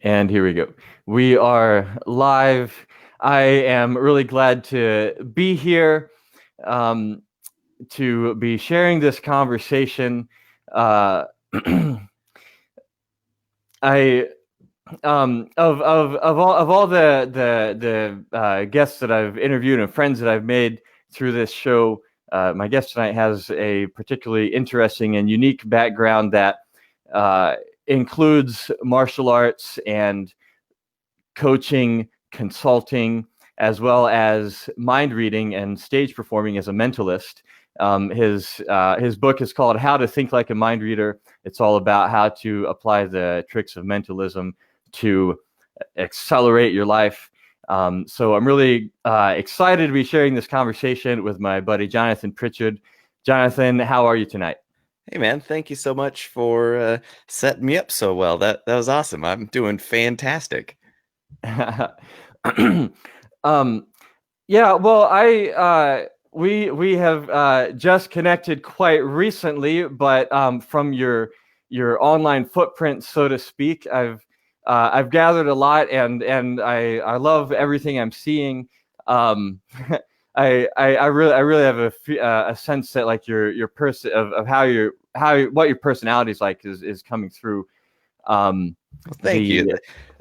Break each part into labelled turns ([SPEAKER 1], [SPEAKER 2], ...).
[SPEAKER 1] And here we go. We are live. I am really glad to be here, um, to be sharing this conversation. Uh, I of all the guests that I've interviewed and friends that I've made through this show, my guest tonight has a particularly interesting and unique background that uh, includes martial arts and coaching, consulting, as well as mind reading and stage performing as a mentalist. His book is called How to Think Like a Mind Reader. It's all about how to apply the tricks of mentalism to accelerate your life. So I'm really excited to be sharing this conversation with my buddy Jonathan Pritchard. Jonathan, how are you tonight?
[SPEAKER 2] Hey man, thank you so much for setting me up so well. That was awesome. I'm doing fantastic.
[SPEAKER 1] um, Yeah, well, we have just connected quite recently, but from your online footprint, so to speak, I've gathered a lot, and I love everything I'm seeing. Um, I really have a sense that like your person of what your personality is like is coming through. Um,
[SPEAKER 2] Well, thank
[SPEAKER 1] the,
[SPEAKER 2] you.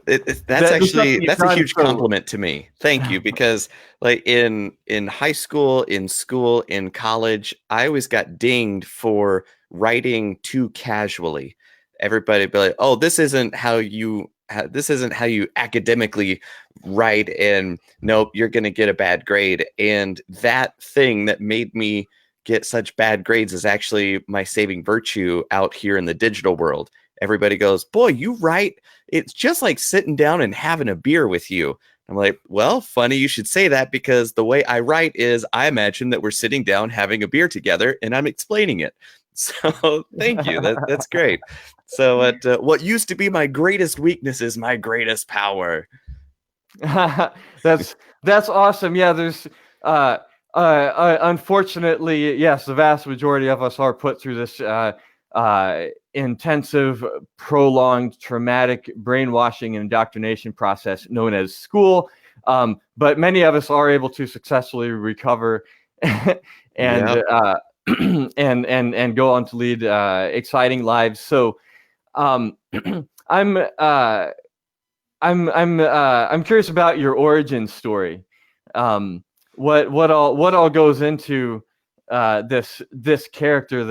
[SPEAKER 2] That's
[SPEAKER 1] the stuff
[SPEAKER 2] actually
[SPEAKER 1] that you've
[SPEAKER 2] that's a
[SPEAKER 1] done
[SPEAKER 2] huge
[SPEAKER 1] so.
[SPEAKER 2] compliment to me. Thank you, because like in high school, in school, in college, I always got dinged for writing too casually. Everybody be like, "Oh, this isn't how you academically write," and nope, you're going to get a bad grade. And that thing that made me get such bad grades is actually my saving virtue out here in the digital world. Everybody goes, "Boy, you write, it's just like sitting down and having a beer with you." I'm like, well, funny you should say that, because the way I write is I imagine that we're sitting down having a beer together and I'm explaining it. So thank you. That's great. So what used to be my greatest weakness is my greatest power.
[SPEAKER 1] That's awesome. Yeah, there's unfortunately, yes, the vast majority of us are put through this intensive, prolonged, traumatic brainwashing and indoctrination process known as school. But many of us are able to successfully recover and
[SPEAKER 2] Yeah.
[SPEAKER 1] and go on to lead exciting lives. So um, I'm I'm curious about your origin story. Um, what all goes into this character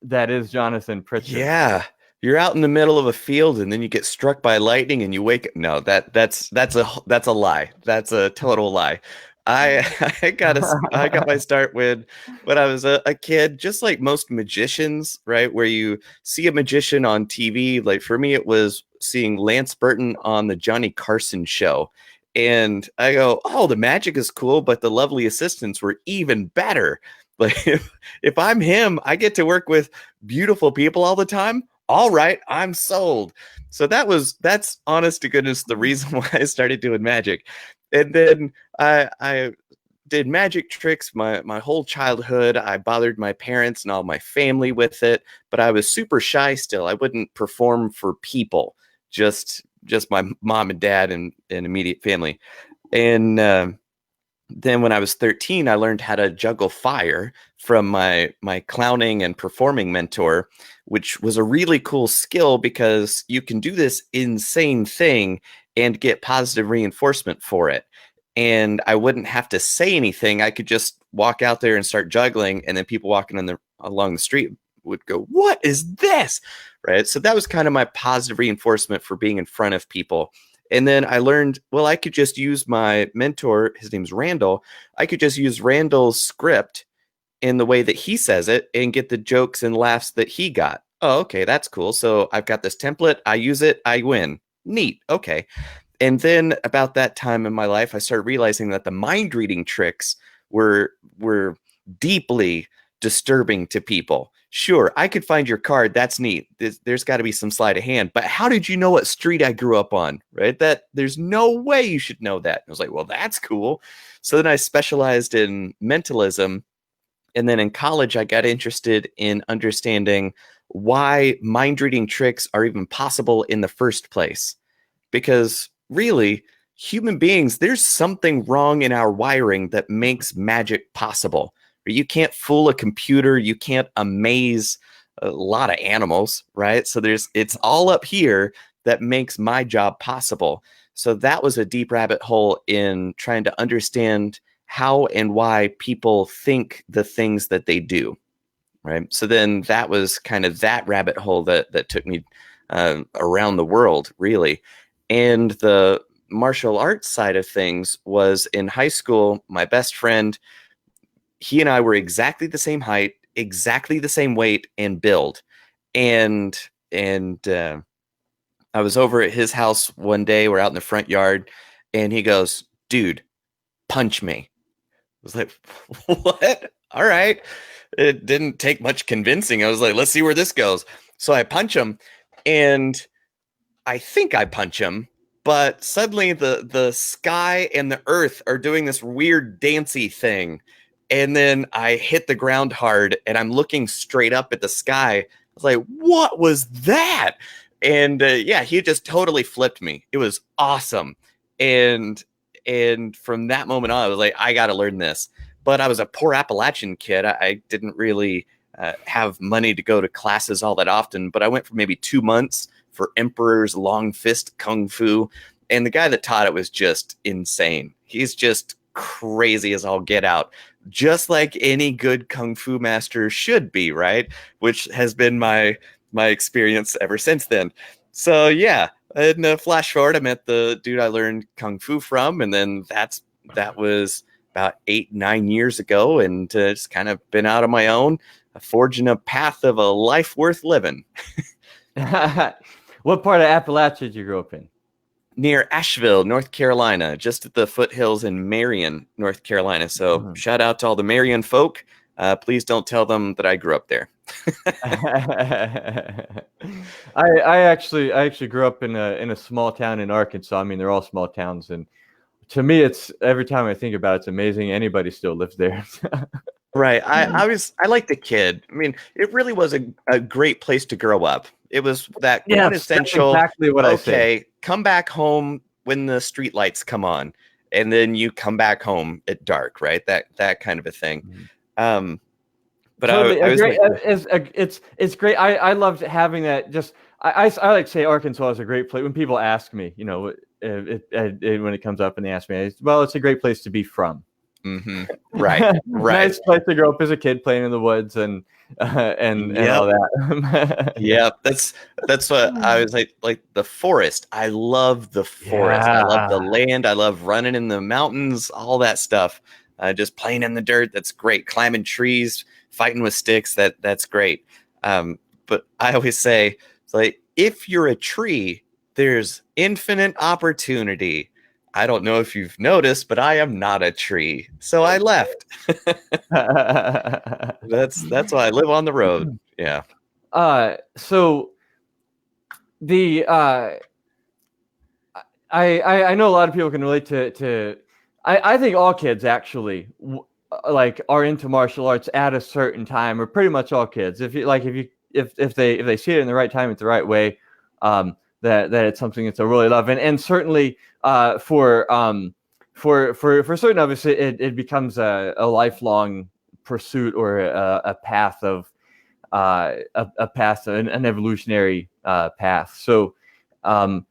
[SPEAKER 1] that is Jonathan Pritchard?
[SPEAKER 2] Yeah. You're out in the middle of a field and then you get struck by lightning and you wake up. No, that's a lie. That's a total lie. I I got my start when I was a kid, just like most magicians, right? Where you see a magician on TV. Like for me, it was seeing Lance Burton on the Johnny Carson show. And I go, oh, the magic is cool, but the lovely assistants were even better. Like if I'm him, I get to work with beautiful people all the time. All right, I'm sold. So that's honest to goodness the reason why I started doing magic. And then I did magic tricks my whole childhood. I bothered my parents and all my family with it, but I was super shy still. I wouldn't perform for people, just my mom and dad and immediate family. And then when I was 13, I learned how to juggle fire from my clowning and performing mentor, which was a really cool skill because you can do this insane thing and get positive reinforcement for it. And I wouldn't have to say anything. I could just walk out there and start juggling, and then people walking along the street would go, "What is this?" Right? So that was kind of my positive reinforcement for being in front of people. And then I learned, well, I could just use my mentor, his name's Randall. I could just use Randall's script in the way that he says it and get the jokes and laughs that he got. Oh, okay, that's cool. So I've got this template. I use it. I win. Neat. Okay. And then about that time in my life, I started realizing that the mind reading tricks were deeply disturbing to people. Sure, I could find your card. That's neat. There's got to be some sleight of hand. But how did you know what street I grew up on? Right? That there's no way you should know that. I was like, well, that's cool. So then I specialized in mentalism. And then in college, I got interested in understanding why mind reading tricks are even possible in the first place. because really, human beings, there's something wrong in our wiring that makes magic possible. You can't fool a computer, you can't amaze a lot of animals, right? So it's all up here that makes my job possible. So that was a deep rabbit hole in trying to understand how and why people think the things that they do, right? So then that was kind of that rabbit hole that took me around the world, really. And the martial arts side of things was in high school. My best friend, he and I were exactly the same height, exactly the same weight and build, and I was over at his house one day. We're out in the front yard, and he goes, "Dude, punch me." I was like, "What? All right." It didn't take much convincing. I was like, "Let's see where this goes." So I punch him, and I think I punch him, but suddenly the sky and the earth are doing this weird dancey thing. And then I hit the ground hard and I'm looking straight up at the sky. I was like, "What was that?" And yeah, he just totally flipped me. It was awesome. And from that moment on, I was like, I got to learn this. But I was a poor Appalachian kid. I didn't really have money to go to classes all that often, but I went for maybe 2 months for Emperor's Long Fist Kung Fu. And the guy that taught it was just insane. He's just crazy as all get out, just like any good Kung Fu master should be, right? Which has been my experience ever since then. So yeah, and flash forward, I met the dude I learned Kung Fu from, and then that was about 8-9 years ago, and just kind of been out on my own, forging a path of a life worth living.
[SPEAKER 1] What part of Appalachia did you grow up in?
[SPEAKER 2] Near Asheville, North Carolina, just at the foothills in Marion, North Carolina. So shout out to all the Marion folk. Please don't tell them that I grew up there.
[SPEAKER 1] I actually grew up in a small town in Arkansas. I mean, they're all small towns, and to me, it's every time I think about it, it's amazing anybody still lives there.
[SPEAKER 2] Right. I liked the kid. I mean, it really was a great place to grow up. It was that
[SPEAKER 1] Yes,
[SPEAKER 2] quintessential,
[SPEAKER 1] that's exactly what I say.
[SPEAKER 2] okay, come back home when the street lights come on, and then you come back home at dark, right? That kind of a thing. But
[SPEAKER 1] Totally,
[SPEAKER 2] I was
[SPEAKER 1] great. It's great. I loved having that. Just I like to say Arkansas is a great place. When people ask me, you know, when it comes up and they ask me, well, it's a great place to be from.
[SPEAKER 2] Mm-hmm. Right, right.
[SPEAKER 1] Nice place to grow up as a kid, playing in the woods and all that.
[SPEAKER 2] Yeah, that's what I was like the forest. I love the forest. I love the land. I love running in the mountains, all that stuff. Just playing in the dirt. That's great. Climbing trees, fighting with sticks. That's great. But I always say, it's like, if you're a tree, there's infinite opportunity. I don't know if you've noticed, but I am not a tree, so I left. That's why I live on the road. Yeah.
[SPEAKER 1] So the I know a lot of people can relate to I think all kids actually like are into martial arts at a certain time, or pretty much all kids. If they see it in the right time, it's the right way, that it's something that they really love, and certainly for certain of us, it becomes a lifelong pursuit, or a path of a path, an evolutionary path. So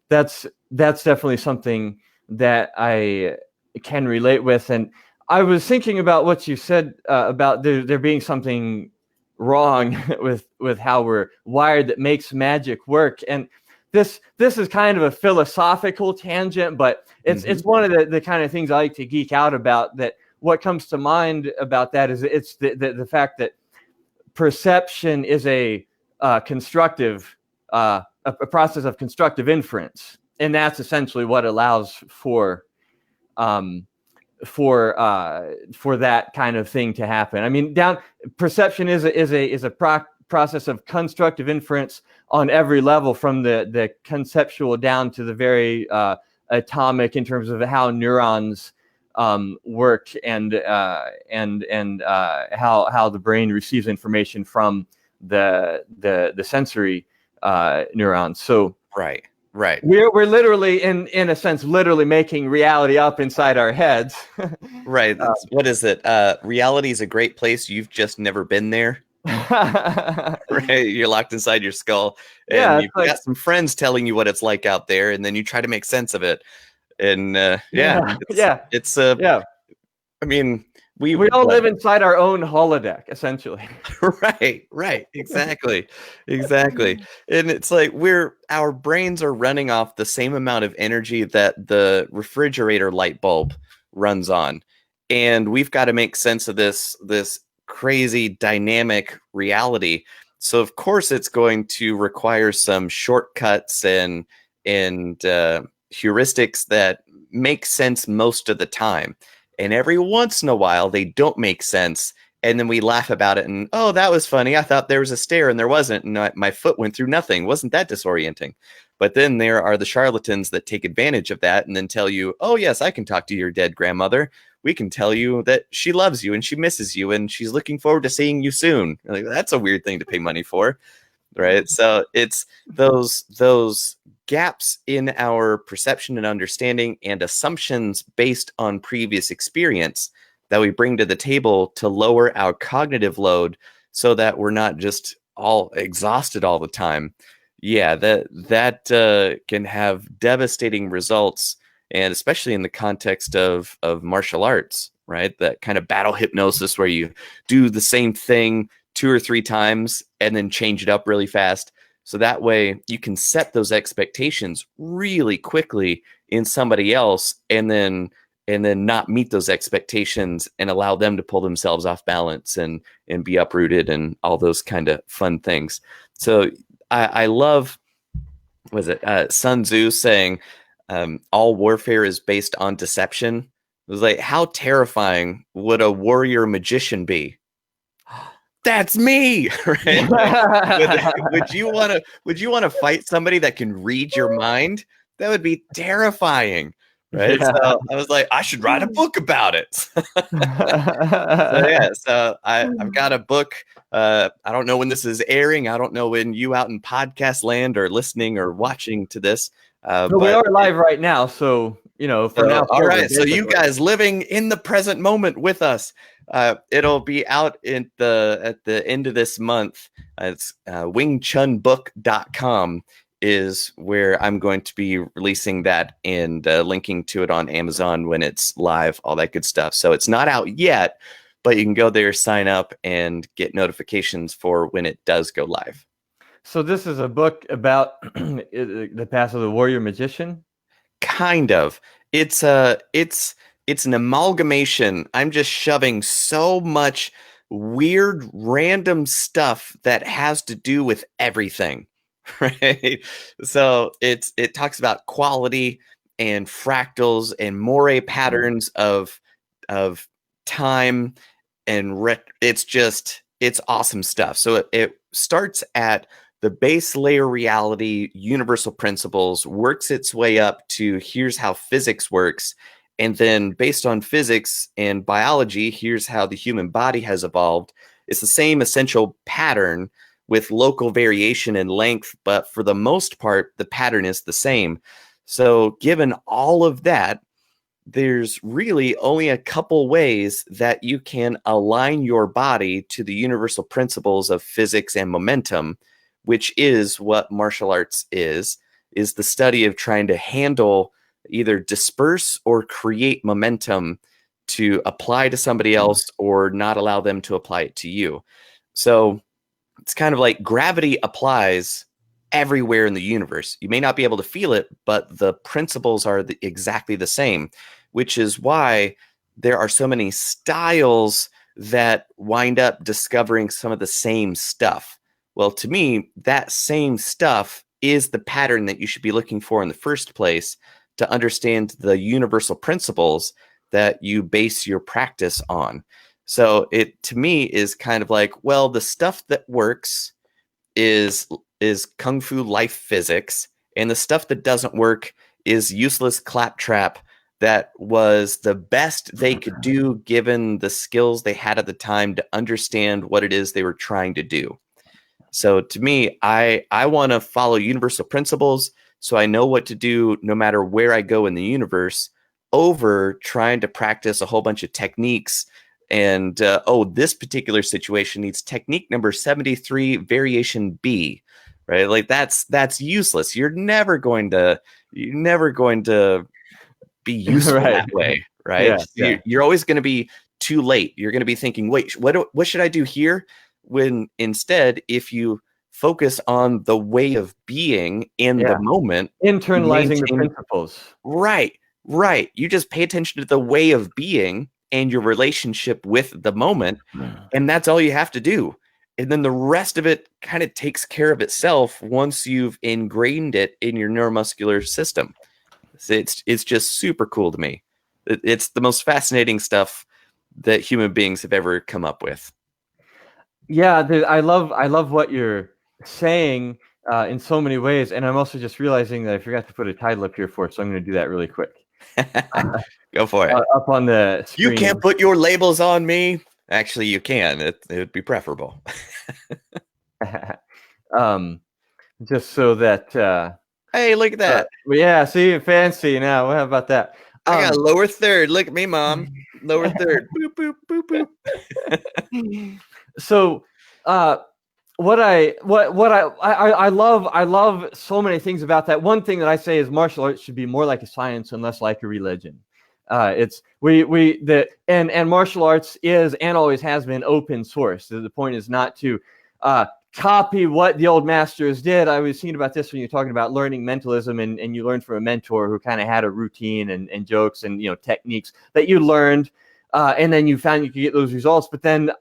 [SPEAKER 1] that's definitely something that I can relate with. And I was thinking about what you said about there being something wrong with how we're wired that makes magic work. And this is kind of a philosophical tangent, but it's one of the kind of things I like to geek out about. That what comes to mind about that is it's the fact that perception is a constructive a process of constructive inference, and that's essentially what allows for that kind of thing to happen. I mean, perception is a process of constructive inference on every level, from the conceptual down to the very atomic, in terms of how neurons work, and how the brain receives information from the sensory neurons. So
[SPEAKER 2] right. Right.
[SPEAKER 1] We're literally in a sense literally making reality up inside our heads.
[SPEAKER 2] Right. What is it? Reality is a great place. You've just never been there. Right. You're locked inside your skull, and
[SPEAKER 1] Yeah, it's
[SPEAKER 2] you've
[SPEAKER 1] like
[SPEAKER 2] got some friends telling you what it's like out there, and then you try to make sense of it. And yeah,
[SPEAKER 1] yeah, yeah,
[SPEAKER 2] it's
[SPEAKER 1] yeah.
[SPEAKER 2] I mean, we
[SPEAKER 1] We all
[SPEAKER 2] what
[SPEAKER 1] live inside our own holodeck, essentially.
[SPEAKER 2] right, exactly, exactly. And it's like our brains are running off the same amount of energy that the refrigerator light bulb runs on, and we've got to make sense of this crazy dynamic reality. So of course it's going to require some shortcuts and heuristics that make sense most of the time, and every once in a while they don't make sense, and then we laugh about it and, oh, that was funny, I thought there was a stair and there wasn't, and my foot went through nothing, wasn't that disorienting? But then there are the charlatans that take advantage of that and then tell you, oh yes, I can talk to your dead grandmother, we can tell you that she loves you and she misses you and she's looking forward to seeing you soon. Like, that's a weird thing to pay money for, right? So it's those gaps in our perception and understanding and assumptions based on previous experience that we bring to the table to lower our cognitive load so that we're not just all exhausted all the time. Yeah, that can have devastating results, and especially in the context of martial arts, right? That kind of battle hypnosis where you do the same thing 2 or 3 times and then change it up really fast. So that way you can set those expectations really quickly in somebody else, and then not meet those expectations and allow them to pull themselves off balance and be uprooted and all those kind of fun things. So I love, was it Sun Tzu saying, all warfare is based on deception. It was like, how terrifying would a warrior magician be? That's me, right? Like, would you want to fight somebody that can read your mind? That would be terrifying, right?
[SPEAKER 1] Yeah.
[SPEAKER 2] So I was like, I should write a book about it. So yeah, so I've got a book. I don't know when this is airing. I don't know when you out in podcast land are listening or watching to this.
[SPEAKER 1] But we
[SPEAKER 2] But
[SPEAKER 1] are live right now, so from
[SPEAKER 2] so,
[SPEAKER 1] now
[SPEAKER 2] all
[SPEAKER 1] forward,
[SPEAKER 2] right. So you
[SPEAKER 1] basically.
[SPEAKER 2] guys living in the present moment with us. It'll be out at the end of this month. It's wingchunbook.com is where I'm going to be releasing that and linking to it on Amazon when it's live, all that good stuff. So it's not out yet, but you can go there, sign up, and get notifications for when it does go live.
[SPEAKER 1] So this is a book about the past of the warrior magician.
[SPEAKER 2] Kind of. It's an amalgamation. I'm just shoving so much weird random stuff that has to do with everything. Right? So it talks about quality and fractals and moire patterns of time and it's awesome stuff. So it starts at the base layer reality, universal principles, works its way up to here's how physics works. And then based on physics and biology, here's how the human body has evolved. It's the same essential pattern with local variation in length, but for the most part, the pattern is the same. So given all of that, there's really only a couple ways that you can align your body to the universal principles of physics and momentum, which is what martial arts is the study of trying to handle, either disperse or create momentum to apply to somebody else or not allow them to apply it to you. So it's kind of like gravity applies everywhere in the universe. You may not be able to feel it, but the principles are exactly the same, which is why there are so many styles that wind up discovering some of the same stuff. Well, to me, that same stuff is the pattern that you should be looking for in the first place to understand the universal principles that you base your practice on. So it, to me, is kind of like, well, the stuff that works is kung fu life physics, and the stuff that doesn't work is useless claptrap that was the best they could do given the skills they had at the time to understand what it is they were trying to do. So to me, I want to follow universal principles so I know what to do no matter where I go in the universe, over trying to practice a whole bunch of techniques. And this particular situation needs technique number 73, variation B, right? Like that's useless. You're never going to be useful
[SPEAKER 1] Right.
[SPEAKER 2] that way, right?
[SPEAKER 1] Yeah. Yeah.
[SPEAKER 2] You're always going to be too late. You're going to be thinking, wait, what should I do here? When instead, if you focus on the way of being in the
[SPEAKER 1] Yeah.
[SPEAKER 2] moment, you
[SPEAKER 1] Internalizing the
[SPEAKER 2] maintain.
[SPEAKER 1] principles.
[SPEAKER 2] Right, right. You just pay attention to the way of being and your relationship with the moment, and that's all you have to do. And then the rest of it kind of takes care of itself once you've ingrained it in your neuromuscular system. It's just super cool to me. It's the most fascinating stuff that human beings have ever come up with.
[SPEAKER 1] Yeah, I love what you're saying in so many ways, and I'm also just realizing that I forgot to put a title up here for it, so I'm going to do that really quick.
[SPEAKER 2] Go for it.
[SPEAKER 1] Up on the screen.
[SPEAKER 2] You can't put your labels on me. Actually, you can. It would be preferable.
[SPEAKER 1] Just so that.
[SPEAKER 2] Hey, look at that.
[SPEAKER 1] Yeah, see, fancy now. How about that?
[SPEAKER 2] I got a lower third. Look at me, Mom. Lower third. Boop, boop, boop, boop.
[SPEAKER 1] So, what I love so many things about that. One thing that I say is martial arts should be more like a science and less like a religion. And martial arts is and always has been open source. The point is not to copy what the old masters did. I was thinking about this when you're talking about learning mentalism, and you learned from a mentor who kind of had a routine and jokes and techniques that you learned, and then you found you could get those results. But then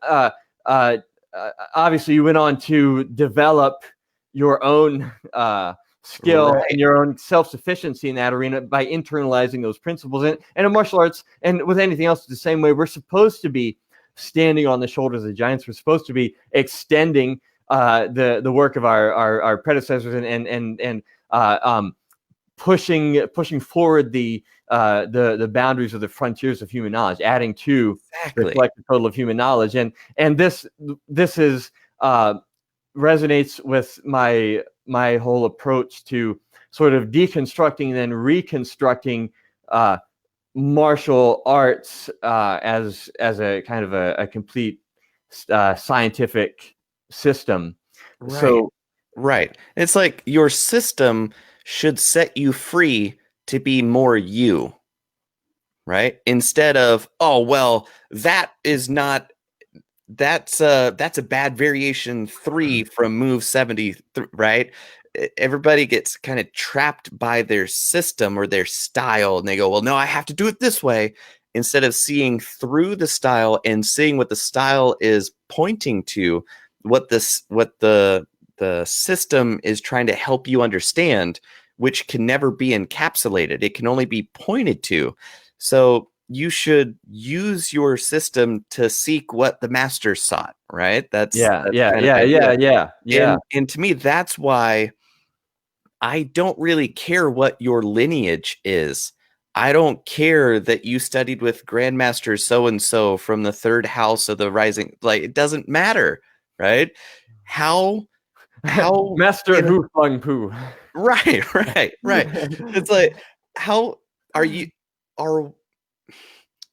[SPEAKER 1] obviously you went on to develop your own skill and your own self-sufficiency in that arena by internalizing those principles. And in martial arts, and with anything else, the same way, we're supposed to be standing on the shoulders of giants. We're supposed to be extending the work of our predecessors and pushing forward the boundaries of the frontiers of human knowledge, adding to the collective total of human knowledge. And this is resonates with my whole approach to sort of deconstructing and then reconstructing martial arts as a kind of a complete scientific system.
[SPEAKER 2] Right.
[SPEAKER 1] So
[SPEAKER 2] right. It's like your system should set you free to be more you, right? Instead of, oh, well, that's a bad variation 3 from move 70, right? Everybody gets kind of trapped by their system or their style, and they go, well, no, I have to do it this way, instead of seeing through the style and seeing what the style is pointing to, what the system is trying to help you understand, which can never be encapsulated. It can only be pointed to. So you should use your system to seek what the master sought, right? That's
[SPEAKER 1] yeah.
[SPEAKER 2] And to me, that's why I don't really care what your lineage is. I don't care that you studied with Grandmaster so-and-so from the 3rd house of the rising. Like, it doesn't matter, right? How
[SPEAKER 1] Master Hu Feng Pu.
[SPEAKER 2] Right. It's like, how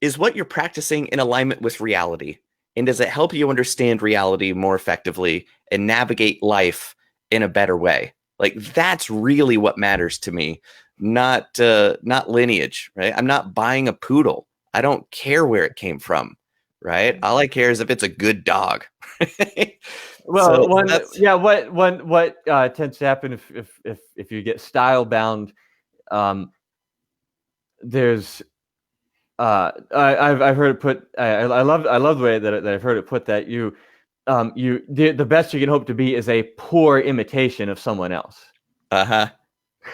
[SPEAKER 2] is what you're practicing in alignment with reality? And does it help you understand reality more effectively and navigate life in a better way? Like, that's really what matters to me, not lineage, right? I'm not buying a poodle. I don't care where it came from, right? All I care is if it's a good dog.
[SPEAKER 1] Well, what tends to happen if you get style bound, there's I've heard it put. I love the way that I've heard it put, that the best you can hope to be is a poor imitation of someone else.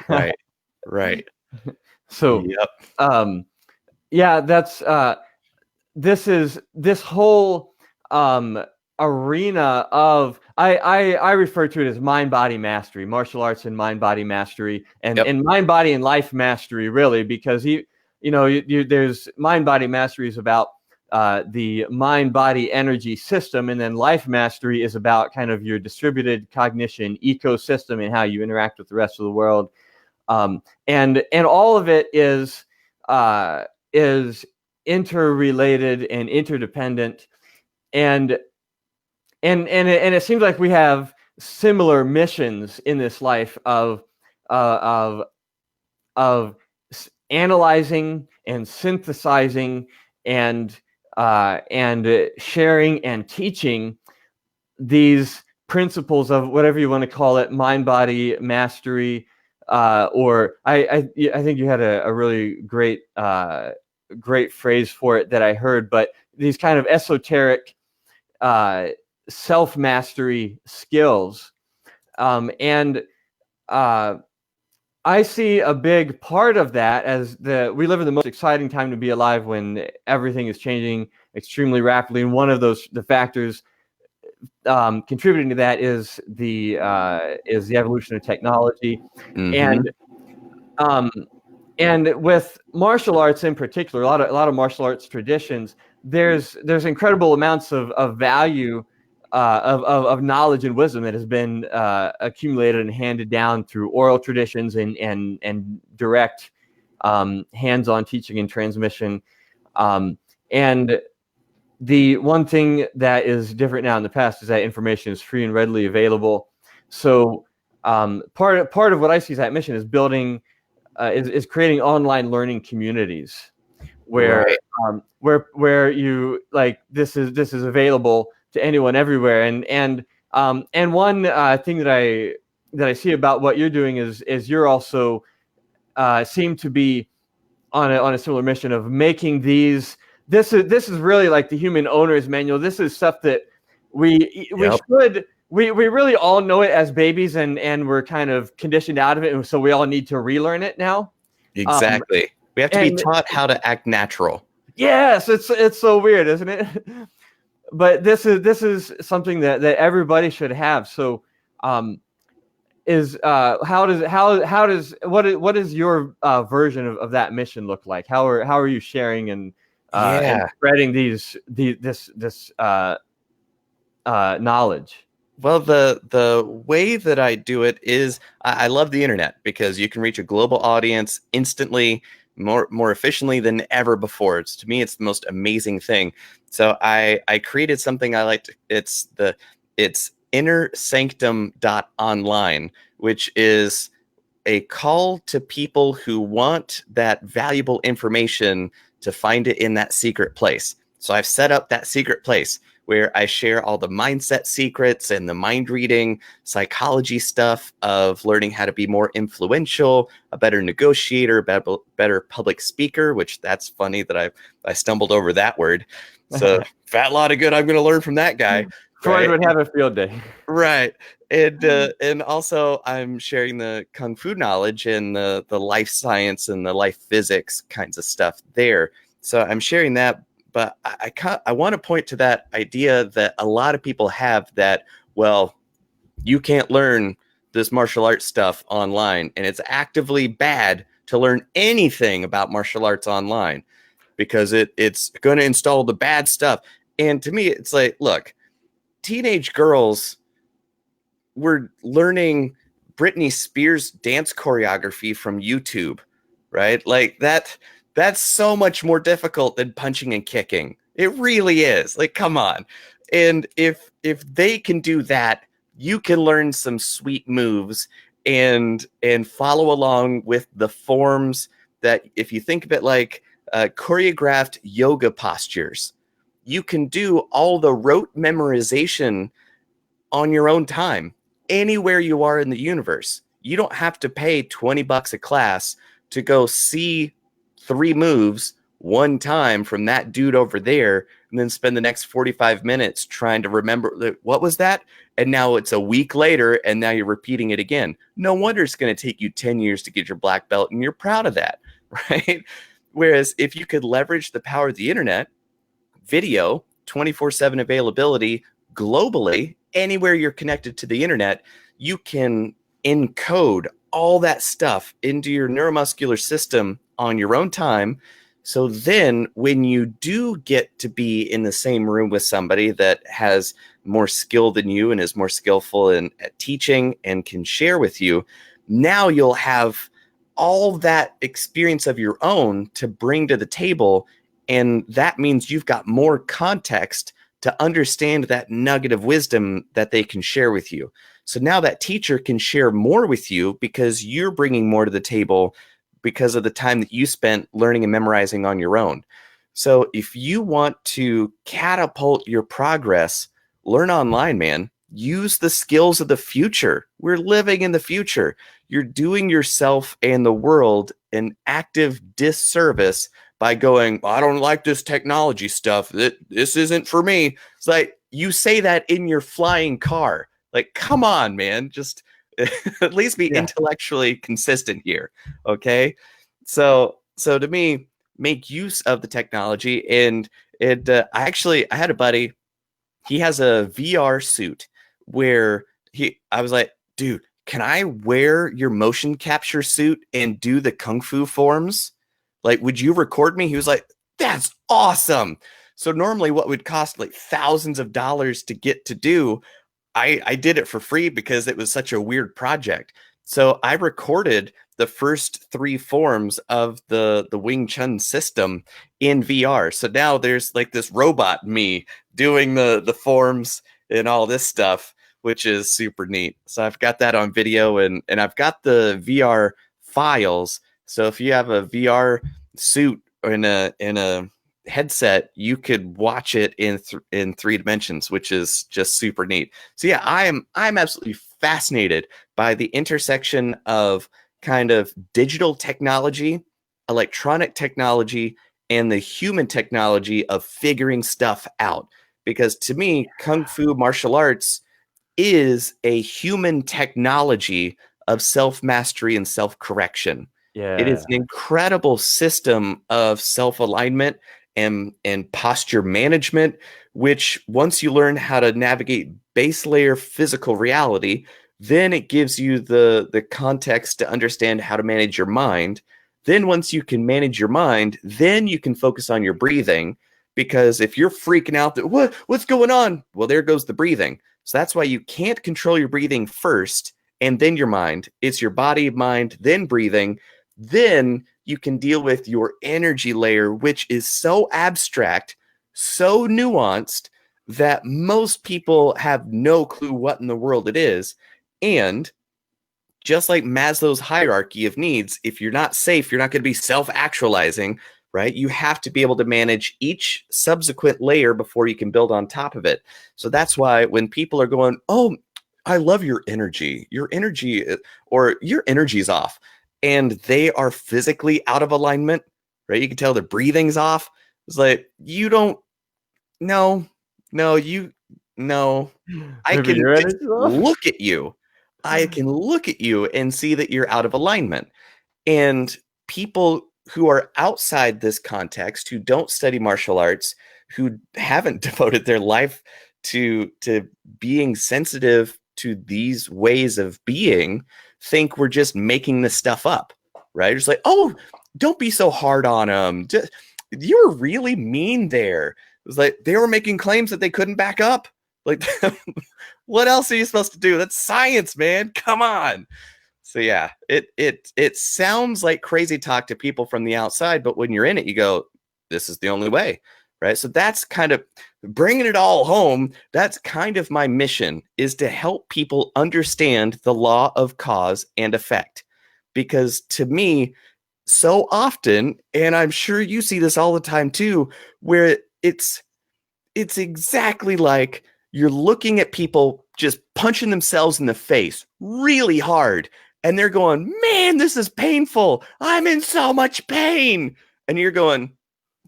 [SPEAKER 2] Right.
[SPEAKER 1] So
[SPEAKER 2] yep.
[SPEAKER 1] Yeah, that's this whole arena of I refer to it as mind body mastery, martial arts and mind body mastery, and mind body and life mastery, really, because there's mind body mastery is about the mind body energy system, and then life mastery is about kind of your distributed cognition ecosystem and how you interact with the rest of the world. And all of it is interrelated and interdependent, and it seems like we have similar missions in this life uh, of analyzing and synthesizing and sharing and teaching these principles of whatever you want to call it, mind body mastery, or I think you had a really great phrase for it that I heard, but these kind of esoteric self mastery skills, and I see a big part of that as we live in the most exciting time to be alive, when everything is changing extremely rapidly, and one of the factors contributing to that is the evolution of technology,
[SPEAKER 2] Mm-hmm.
[SPEAKER 1] and um, with martial arts in particular, a lot of martial arts traditions, there's incredible amounts of value, of knowledge and wisdom that has been accumulated and handed down through oral traditions and direct hands-on teaching and transmission. And the one thing that is different now in the past is that information is free and readily available. So part of what I see as that mission is building is creating online learning communities where
[SPEAKER 2] Right.
[SPEAKER 1] where you like this is available to anyone everywhere. And one thing that I see about what you're doing is you're also seem to be on a similar mission of making these. This is really like the human owner's manual. This is stuff that we
[SPEAKER 2] Yep.
[SPEAKER 1] we really all know it as babies, and we're kind of conditioned out of it, and so we all need to relearn it now.
[SPEAKER 2] Exactly. We have to be
[SPEAKER 1] And
[SPEAKER 2] taught how to act natural.
[SPEAKER 1] yes, it's so weird, isn't it? But this is something that everybody should have. So how does what is your version of that mission look like? How are you sharing and
[SPEAKER 2] Yeah.
[SPEAKER 1] spreading this knowledge?
[SPEAKER 2] Well, the way that I do it is I love the internet because you can reach a global audience instantly, more efficiently than ever before. To me, it's the most amazing thing. So I created something I like to, it's innersanctum.online, which is a call to people who want that valuable information to find it in that secret place. So I've set up that secret place where I share all the mindset secrets and the mind reading psychology stuff of learning how to be more influential, a better negotiator, better public speaker, which that's funny that I stumbled over that word. So fat lot of good I'm going to learn from that guy.
[SPEAKER 1] Freud
[SPEAKER 2] Right?
[SPEAKER 1] would have a field day.
[SPEAKER 2] Right. And also I'm sharing the kung fu knowledge and the life science and the life physics kinds of stuff there. So I'm sharing that, but I want to point to that idea that a lot of people have that, well, you can't learn this martial arts stuff online, and it's actively bad to learn anything about martial arts online because it's going to install the bad stuff. And to me, it's like, look, teenage girls were learning Britney Spears dance choreography from YouTube, right? Like that's so much more difficult than punching and kicking. It really is. Like, come on. And if they can do that, you can learn some sweet moves and follow along with the forms that, if you think of it like choreographed yoga postures, you can do all the rote memorization on your own time, anywhere you are in the universe. You don't have to pay $20 a class to go see 3 moves one time from that dude over there and then spend the next 45 minutes trying to remember what was that? And now it's a week later and now you're repeating it again. No wonder it's going to take you 10 years to get your black belt and you're proud of that, right? Whereas if you could leverage the power of the internet, video, 24/7 availability globally, anywhere you're connected to the internet, you can encode all that stuff into your neuromuscular system on your own time. So then when you do get to be in the same room with somebody that has more skill than you and is more skillful at teaching and can share with you, now you'll have all that experience of your own to bring to the table. And that means you've got more context to understand that nugget of wisdom that they can share with you. So now that teacher can share more with you because you're bringing more to the table because of the time that you spent learning and memorizing on your own. So if you want to catapult your progress, learn online, man. Use the skills of the future. We're living in the future. You're doing yourself and the world an active disservice by going, I don't like this technology stuff. This isn't for me. It's like you say that in your flying car. Like, come on, man. Just at least be intellectually consistent here. Okay. So to me, make use of the technology. And I had a buddy, he has a VR suit where I was like, dude, can I wear your motion capture suit and do the kung fu forms? Like, would you record me? He was like, that's awesome. So normally what would cost like thousands of dollars to get to do, I did it for free because it was such a weird project. So I recorded the first 3 forms of the Wing Chun system in VR. So now there's like this robot me doing the forms and all this stuff, which is super neat. So I've got that on video, and I've got the VR files. So if you have a VR suit in a headset, you could watch it in 3 dimensions, which is just super neat. So yeah, I'm absolutely fascinated by the intersection of kind of digital technology, electronic technology, and the human technology of figuring stuff out. Because to me, Kung Fu martial arts is a human technology of self-mastery and self-correction. It is
[SPEAKER 1] Yeah.
[SPEAKER 2] an incredible system of self-alignment and posture management, which once you learn how to navigate base layer physical reality, then it gives you the context to understand how to manage your mind. Then once you can manage your mind, then you can focus on your breathing. Because if you're freaking out that what's going on? Well, there goes the breathing. So that's why you can't control your breathing first and then your mind. It's your body, mind, then breathing. Then you can deal with your energy layer, which is so abstract, so nuanced that most people have no clue what in the world it is. And just like Maslow's hierarchy of needs, if you're not safe, you're not going to be self-actualizing, right? You have to be able to manage each subsequent layer before you can build on top of it. So that's why when people are going, oh, I love your energy, or your energy's off, and they are physically out of alignment, right? You can tell their breathing's off. It's like, you don't, no, no, you, no. I
[SPEAKER 1] Maybe
[SPEAKER 2] can
[SPEAKER 1] your
[SPEAKER 2] just
[SPEAKER 1] energy off.
[SPEAKER 2] look at you. I can look at you and see that you're out of alignment. And people who are outside this context, who don't study martial arts, who haven't devoted their life to being sensitive to these ways of being, think we're just making this stuff up, right? It's like, oh, don't be so hard on them. You were really mean there. It was like they were making claims that they couldn't back up. Like, what else are you supposed to do? That's science, man. Come on. So yeah, it sounds like crazy talk to people from the outside, but when you're in it, you go, this is the only way, right? So that's kind of bringing it all home. That's kind of my mission, is to help people understand the law of cause and effect. Because to me, so often, and I'm sure you see this all the time too, where it's exactly like you're looking at people just punching themselves in the face really hard, and they're going, man, this is painful. I'm in so much pain. And you're going,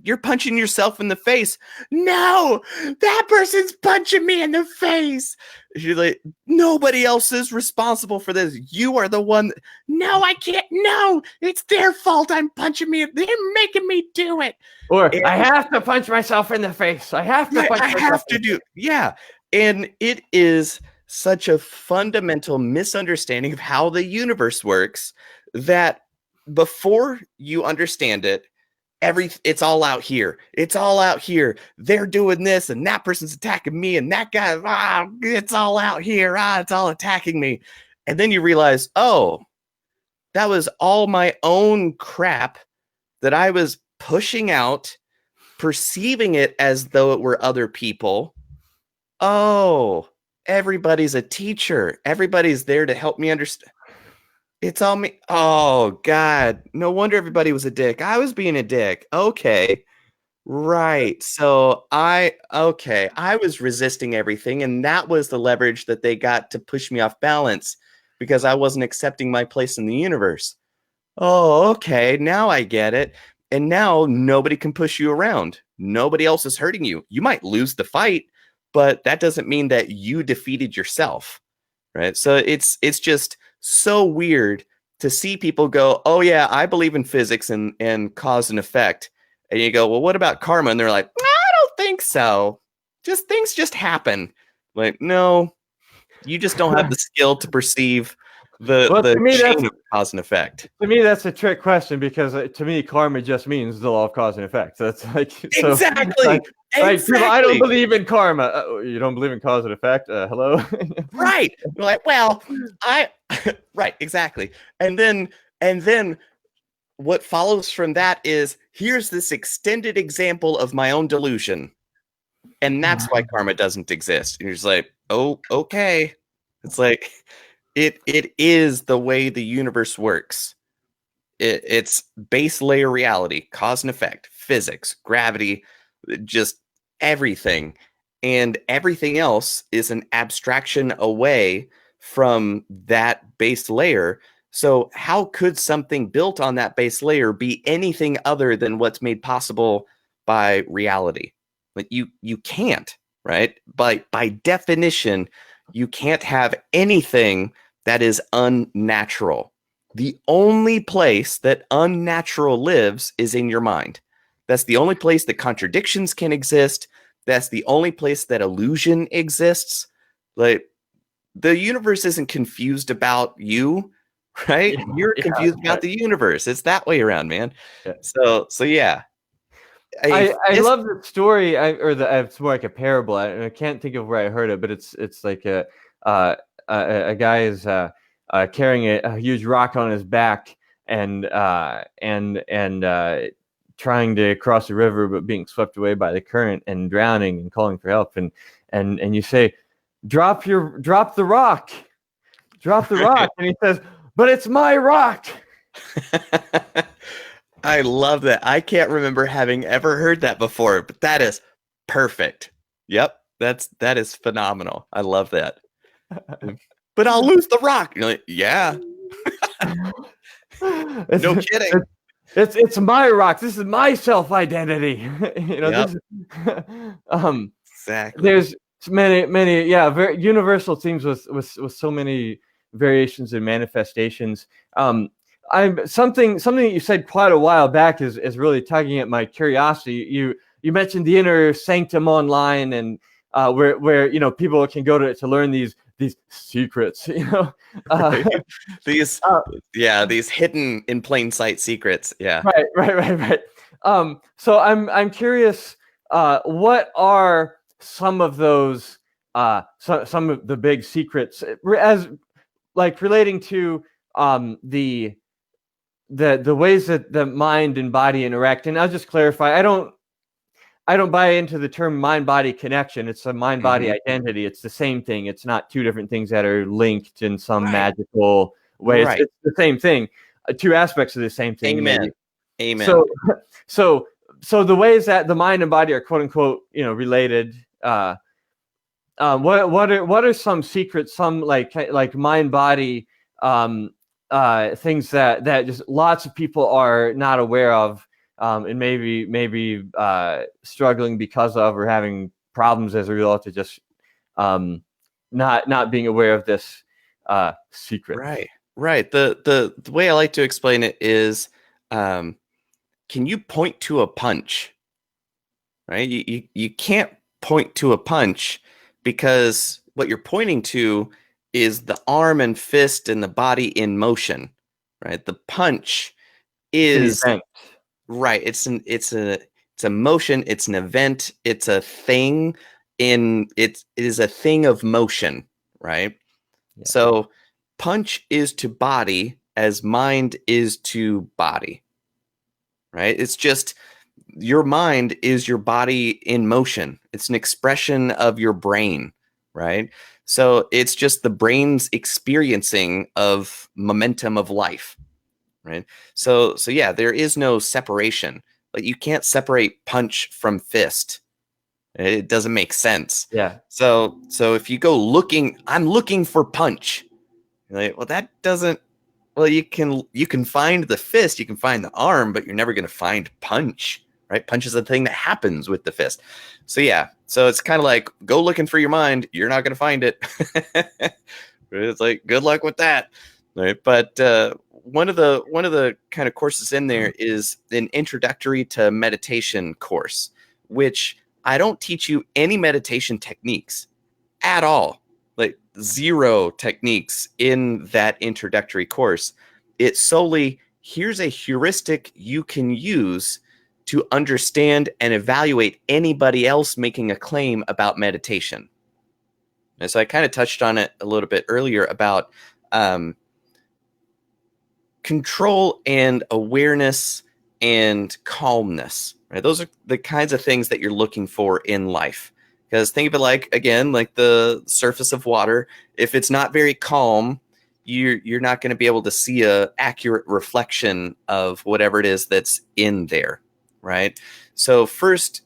[SPEAKER 2] you're punching yourself in the face. No, that person's punching me in the face. You're like, nobody else is responsible for this. You are the one. No, I can't. No, it's their fault. I'm punching me. They're making me do it.
[SPEAKER 1] Or
[SPEAKER 2] And
[SPEAKER 1] I have to punch myself in the face. I have to punch
[SPEAKER 2] I
[SPEAKER 1] myself
[SPEAKER 2] have
[SPEAKER 1] in
[SPEAKER 2] to
[SPEAKER 1] the
[SPEAKER 2] do, yeah. And it is such a fundamental misunderstanding of how the universe works that before you understand it, it's all out here. It's all out here. They're doing this, and that person's attacking me, and that guy, it's all out here. It's all attacking me. And then you realize, oh, that was all my own crap that I was pushing out, perceiving it as though it were other people. Oh, everybody's a teacher. Everybody's there to help me understand. It's all me. Oh, God. No wonder everybody was a dick. I was being a dick. Okay. Right. Okay. I was resisting everything, and that was the leverage that they got to push me off balance because I wasn't accepting my place in the universe. Oh, okay. Now I get it. And now nobody can push you around. Nobody else is hurting you. You might lose the fight, but that doesn't mean that you defeated yourself. Right. So it's just so weird to see people go, oh yeah, I believe in physics and cause and effect. And you go, well, what about karma? And they're like, I don't think so. Just things just happen. Like, no, you just don't have the skill to perceive
[SPEAKER 1] Well,
[SPEAKER 2] the chain of cause and effect.
[SPEAKER 1] to me, that's a trick question because to me, karma just means the law of cause and effect. So that's like
[SPEAKER 2] Exactly.
[SPEAKER 1] Like,
[SPEAKER 2] Exactly.
[SPEAKER 1] I don't believe in karma. You don't believe in cause and effect? Hello.
[SPEAKER 2] Right. You're like, well, right, exactly. And then what follows from that is here's this extended example of my own delusion. And that's why karma doesn't exist. And you're just like, oh, okay. It's like it is the way the universe works. It's base layer reality, cause and effect, physics, gravity, just everything. And everything else is an abstraction away from that base layer. So, how could something built on that base layer be anything other than what's made possible by reality? Like you can't, right? By definition, you can't have anything that is unnatural. The only place that unnatural lives is in your mind. That's the only place that contradictions can exist. That's the only place that illusion exists. Like the universe isn't confused about you, right? You're confused about the universe. It's that way around, man.
[SPEAKER 1] Yeah.
[SPEAKER 2] So yeah.
[SPEAKER 1] I love the story, it's more like a parable. I can't think of where I heard it, but it's like a guy is carrying a huge rock on his back and trying to cross the river, but being swept away by the current and drowning and calling for help. And you say, drop the rock, and he says, but it's my rock.
[SPEAKER 2] I love that. I can't remember having ever heard that before, but that is perfect. Yep, that is phenomenal. I love that. But I'll lose the rock. You're like, yeah. No kidding.
[SPEAKER 1] It's my rock. This is my self-identity.
[SPEAKER 2] Yep. Exactly.
[SPEAKER 1] There's many, very universal themes with so many variations and manifestations. Something that you said quite a while back is really tugging at my curiosity. You mentioned the inner sanctum online, and where people can go to learn these secrets.
[SPEAKER 2] Right. These hidden in plain sight secrets. Yeah.
[SPEAKER 1] Right. So I'm curious. What are some of those? Some of the big secrets as like relating to the ways that the mind and body interact. And I'll just clarify, I don't buy into the term mind-body connection. It's a mind-body identity. It's the same thing. It's not two different things that are linked in some magical way.
[SPEAKER 2] Right.
[SPEAKER 1] It's the same thing. Two aspects of the same thing.
[SPEAKER 2] Amen.
[SPEAKER 1] Maybe.
[SPEAKER 2] Amen.
[SPEAKER 1] So the ways that the mind and body are quote unquote, related. What are some secrets? Some like mind-body things that just lots of people are not aware of, and maybe struggling because of, or having problems as a result of just not being aware of this secret.
[SPEAKER 2] Right. The way I like to explain it is, can you point to a punch? Right? You can't point to a punch because what you're pointing to is the arm and fist and the body in motion. Right? The punch is right. It's a motion. It's an event. It's a thing. It is a thing of motion. Right? Yeah. So punch is to body as mind is to body, right? It's just your mind is your body in motion. It's an expression of your brain, right? So it's just the brain's experiencing of momentum of life, right? So yeah, there is no separation. Like you can't separate punch from fist. It doesn't make sense.
[SPEAKER 1] Yeah.
[SPEAKER 2] So if you go looking, I'm looking for punch. You're like, well, that doesn't. Well, you can find the fist, you can find the arm, but you're never going to find punch, right? Punch is the thing that happens with the fist. So yeah, so it's kind of like go looking for your mind. You're not going to find it. It's like good luck with that, right? But one of the kind of courses in there is an introductory to meditation course, which I don't teach you any meditation techniques at all, like zero techniques in that introductory course. It's solely here's a heuristic you can use to understand and evaluate anybody else making a claim about meditation. And so I kind of touched on it a little bit earlier about control and awareness and calmness, right? Those are the kinds of things that you're looking for in life. Because think of it like, again, like the surface of water. If it's not very calm, you're not going to be able to see a accurate reflection of whatever it is that's in there, right? So first,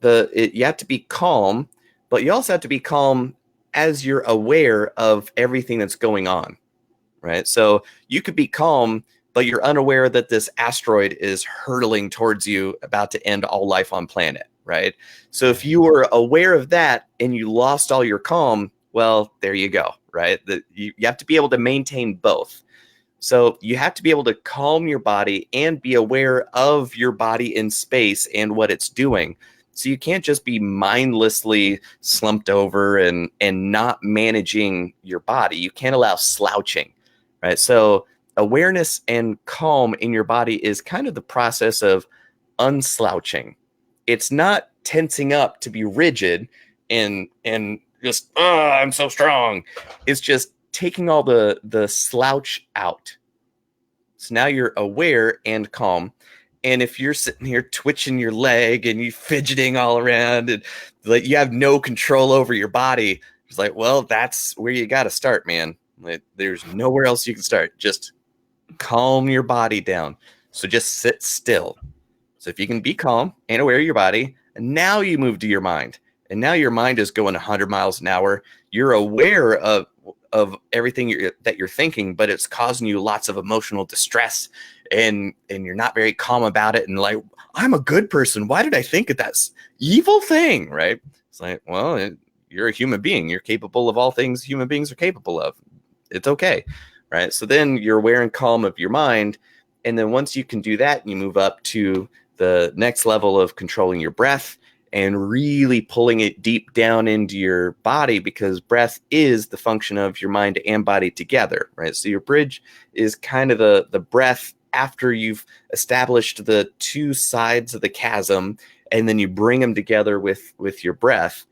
[SPEAKER 2] you have to be calm, but you also have to be calm as you're aware of everything that's going on, right? So you could be calm, but you're unaware that this asteroid is hurtling towards you, about to end all life on planet, right? So if you were aware of that and you lost all your calm, well, there you go, right? You have to be able to maintain both. So you have to be able to calm your body and be aware of your body in space and what it's doing. So you can't just be mindlessly slumped over and not managing your body. You can't allow slouching, right? So awareness and calm in your body is kind of the process of unslouching. It's not tensing up to be rigid and just I'm so strong. It's just taking all the slouch out. So now you're aware and calm. And if you're sitting here twitching your leg and you fidgeting all around and like you have no control over your body, it's like, well, that's where you got to start, man. Like, there's nowhere else you can start. Just calm your body down. So just sit still. So if you can be calm and aware of your body, and now you move to your mind. And now your mind is going 100 miles an hour. You're aware of everything that you're thinking, but it's causing you lots of emotional distress, and you're not very calm about it. And like, I'm a good person. Why did I think of that evil thing? Right? It's like, well, you're a human being. You're capable of all things human beings are capable of. It's okay, right? So then you're aware and calm of your mind, and then once you can do that, you move up to the next level of controlling your breath and really pulling it deep down into your body, because breath is the function of your mind and body together, right? So your bridge is kind of the breath after you've established the two sides of the chasm, and then you bring them together with your breath.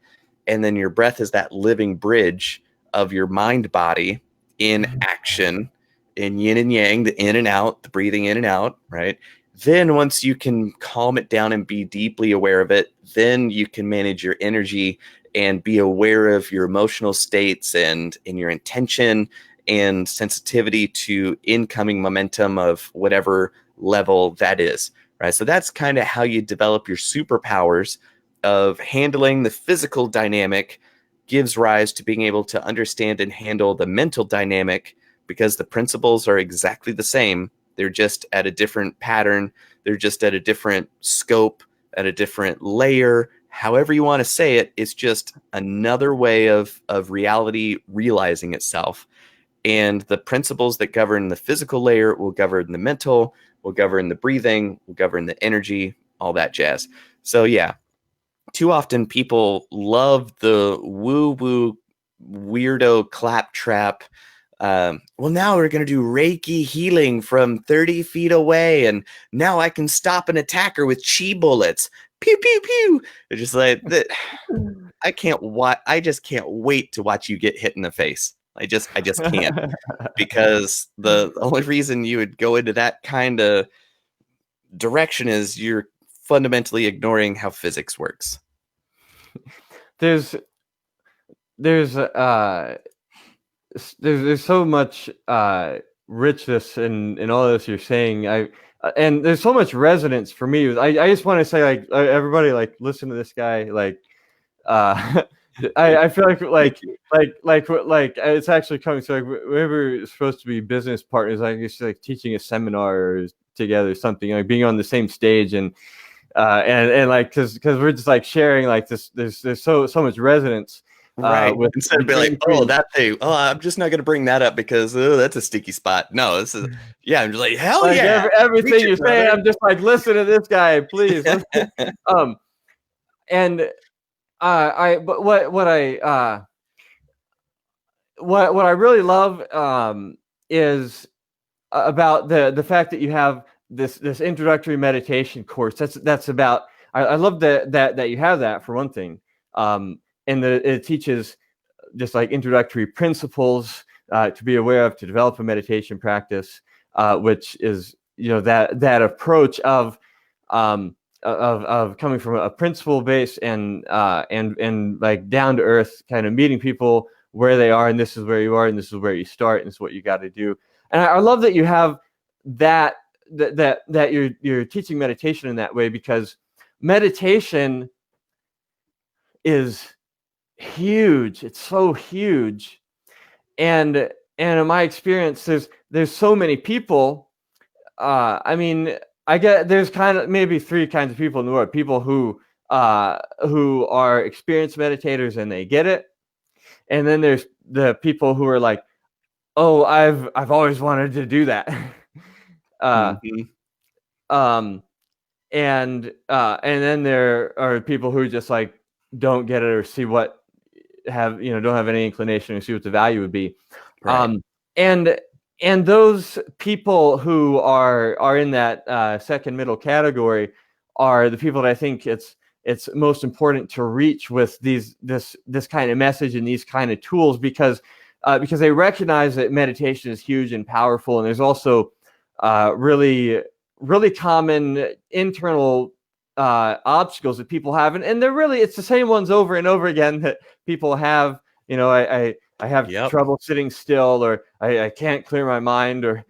[SPEAKER 2] And then your breath is that living bridge of your mind body in action, in yin and yang, the in and out, the breathing in and out, right? Then once you can calm it down and be deeply aware of it, then you can manage your energy and be aware of your emotional states and your intention and sensitivity to incoming momentum of whatever level that is, right? So that's kind of how you develop your superpowers of handling the physical dynamic, gives rise to being able to understand and handle the mental dynamic, because the principles are exactly the same. They're just at a different pattern. They're just at a different scope, at a different layer. However you want to say it, it's just another way of reality realizing itself. And the principles that govern the physical layer will govern the mental, will govern the breathing, will govern the energy, all that jazz. So yeah, too often people love the woo-woo, weirdo claptrap. Well, now we're going to do Reiki healing from 30 feet away, and now I can stop an attacker with chi bullets. Pew, pew, pew. It's just like that. I just can't wait to watch you get hit in the face. I just can't, because the only reason you would go into that kind of direction is you're fundamentally ignoring how physics works.
[SPEAKER 1] there's there's uh there's so much richness in all this you're saying. And there's so much resonance for me. I just want to say, like, everybody, like, listen to this guy. Like, uh I feel like it's actually coming. So, like, we were supposed to be business partners. I guess, like, teaching a seminar together, something, like being on the same stage, and like, because we're just like sharing, like, this. There's so much resonance.
[SPEAKER 2] Right.
[SPEAKER 1] With
[SPEAKER 2] Instead of be like, oh, that thing. Oh, I'm just not going to bring that up because that's a sticky spot. No, this is, yeah. I'm just like, hell
[SPEAKER 1] like,
[SPEAKER 2] yeah.
[SPEAKER 1] everything you're saying, I'm just like, listen to this guy, please. And but what I really love is about the fact that you have this introductory meditation course. That's about. I love that you have that, for one thing, and that it teaches just like introductory principles to be aware of, to develop a meditation practice, which is, that approach of coming from a principle base, and like down to earth, kind of meeting people where they are, and this is where you are, and this is where you start, and this is what you got to do. And I love that you have that you're teaching meditation in that way, because meditation is huge. It's so huge. And in my experience, there's so many people. I mean, I get there's kind of maybe three kinds of people in the world: people who are experienced meditators and they get it, and then there's the people who are like, oh, I've always wanted to do that.
[SPEAKER 2] Mhm.
[SPEAKER 1] And then there are people who just like don't get it, or see what don't have any inclination, or see what the value would be.
[SPEAKER 2] Right.
[SPEAKER 1] And those people who are in that second middle category are the people that I think it's most important to reach with this kind of message and these kind of tools, because they recognize that meditation is huge and powerful, and there's also really common internal obstacles that people have, and it's the same ones over and over again that people have. I have trouble sitting still, or I can't clear my mind, or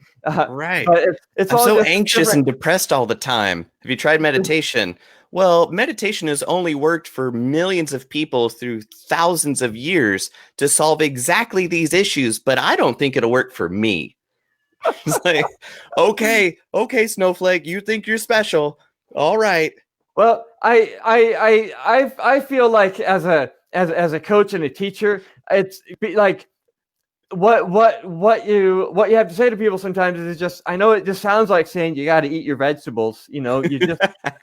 [SPEAKER 2] right.
[SPEAKER 1] But it's
[SPEAKER 2] I'm
[SPEAKER 1] all
[SPEAKER 2] so
[SPEAKER 1] just
[SPEAKER 2] anxious and depressed all the time. Have you tried meditation? Well, meditation has only worked for millions of people through thousands of years to solve exactly these issues, but I don't think it'll work for me. It's like, okay, Snowflake, you think you're special. All right.
[SPEAKER 1] Well, I feel like as a coach and a teacher, it's like what you have to say to people sometimes is just, I know it just sounds like saying you got to eat your vegetables. You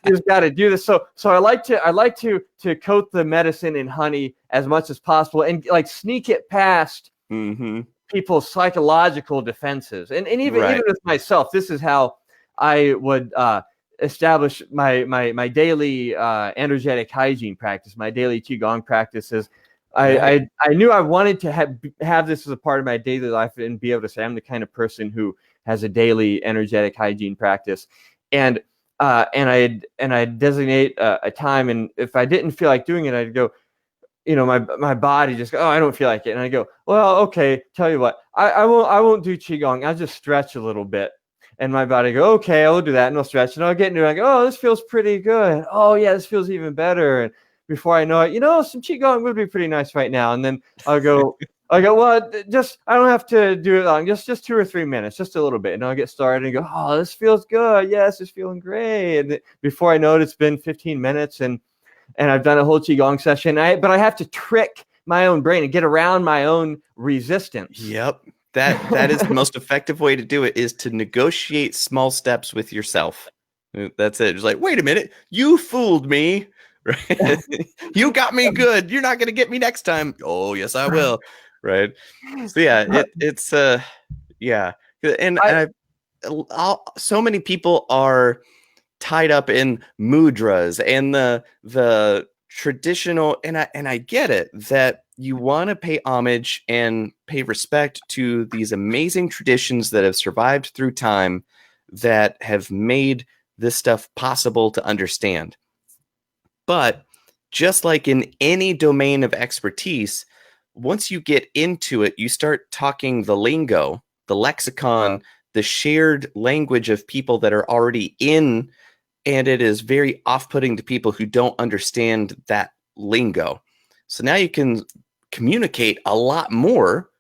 [SPEAKER 1] just got to do this. So I like to coat the medicine in honey as much as possible, and like sneak it past people's psychological defenses. And even with myself, this is how I would establish my daily energetic hygiene practice, my daily qigong practices. I knew I wanted to have this as a part of my daily life, and be able to say I'm the kind of person who has a daily energetic hygiene practice, and I designate a time, and if I didn't feel like doing it, I'd go, my body just go, oh, I don't feel like it, and I go, well, okay, tell you what, I won't do qigong, I'll just stretch a little bit. And my body go, okay, I'll do that, and I'll stretch, and I'll get into it. I go, oh, this feels pretty good. Oh yeah, this feels even better. And before I know it, some qigong would be pretty nice right now. And then I'll go, well, just I don't have to do it long, just 2 or 3 minutes, just a little bit, and I'll get started and go, oh, this feels good. Yes, it's feeling great. And before I know it, it's been 15 minutes, and I've done a whole qigong session. But I have to trick my own brain and get around my own resistance.
[SPEAKER 2] Yep. That is the most effective way to do it, is to negotiate small steps with yourself. That's it. It's like, wait a minute, you fooled me. Right? You got me good. You're not going to get me next time. Oh, yes, I will. Right. So yeah, it's yeah. And so many people are tied up in mudras and the traditional, and I get it, that you want to pay homage and pay respect to these amazing traditions that have survived through time that have made this stuff possible to understand. But just like in any domain of expertise, once you get into it, you start talking the lingo, the lexicon, the shared language of people that are already in, and it is very off-putting to people who don't understand that lingo. So now you can communicate a lot more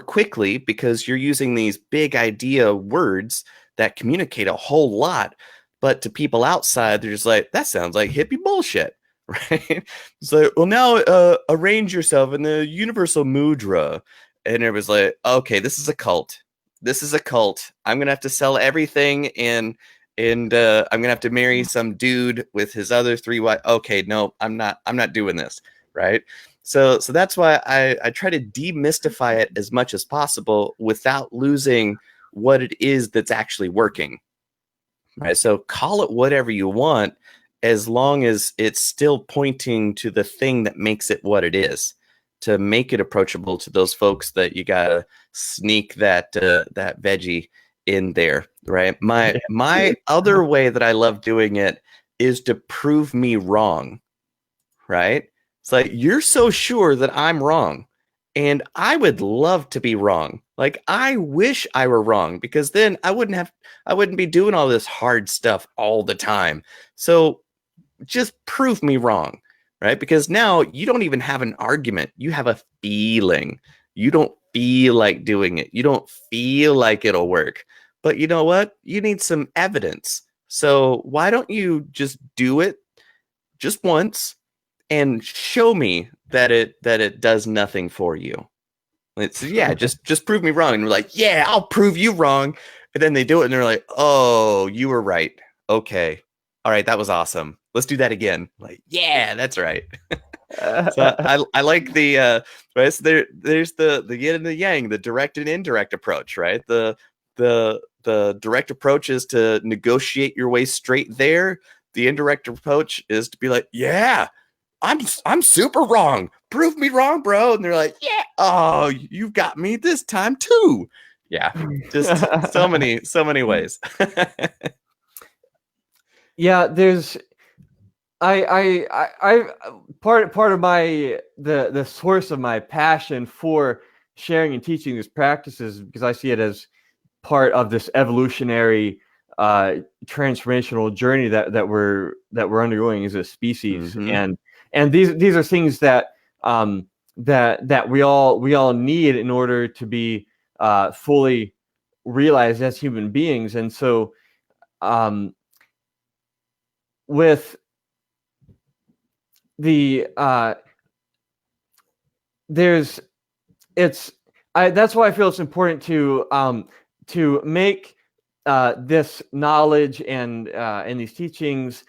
[SPEAKER 2] quickly because you're using these big idea words that communicate a whole lot. But to people outside, they're just like, that sounds like hippie bullshit, right? It's like, well, now arrange yourself in the universal mudra. And it was like, okay, this is a cult. This is a cult. I'm going to have to sell everything and I'm gonna have to marry some dude with his other 3 wives. Okay, no, I'm not doing this, right? So that's why I try to demystify it as much as possible without losing what it is that's actually working, right? So call it whatever you want, as long as it's still pointing to the thing that makes it what it is, to make it approachable to those folks that you gotta sneak that veggie in there, right? My other way that I love doing it is to prove me wrong, right? It's like, you're so sure that I'm wrong, and I would love to be wrong. Like, I wish I were wrong, because then I wouldn't be doing all this hard stuff all the time. So just prove me wrong, right? Because now you don't even have an argument. You have a feeling. You don't feel like doing it. You don't feel like it'll work. But you know what? You need some evidence. So why don't you just do it just once and show me that it does nothing for you? It's, yeah, just prove me wrong. And we're like, yeah, I'll prove you wrong. And then they do it and they're like, oh, you were right. Okay. All right, that was awesome. Let's do that again. Like, yeah, that's right. So I like the right. So there's the yin and the yang, the direct and indirect approach, right? The direct approach is to negotiate your way straight there. The indirect approach is to be like, yeah, I'm super wrong. Prove me wrong, bro. And they're like, yeah, oh, you got me this time too. Yeah, just so many ways.
[SPEAKER 1] Yeah, there's I part of my the source of my passion for sharing and teaching these practices, because I see it as part of this evolutionary transformational journey that we're undergoing as a species.
[SPEAKER 2] Mm-hmm.
[SPEAKER 1] And these are things that that we all need in order to be fully realized as human beings. And so with the there's it's that's why I feel it's important to make this knowledge and these teachings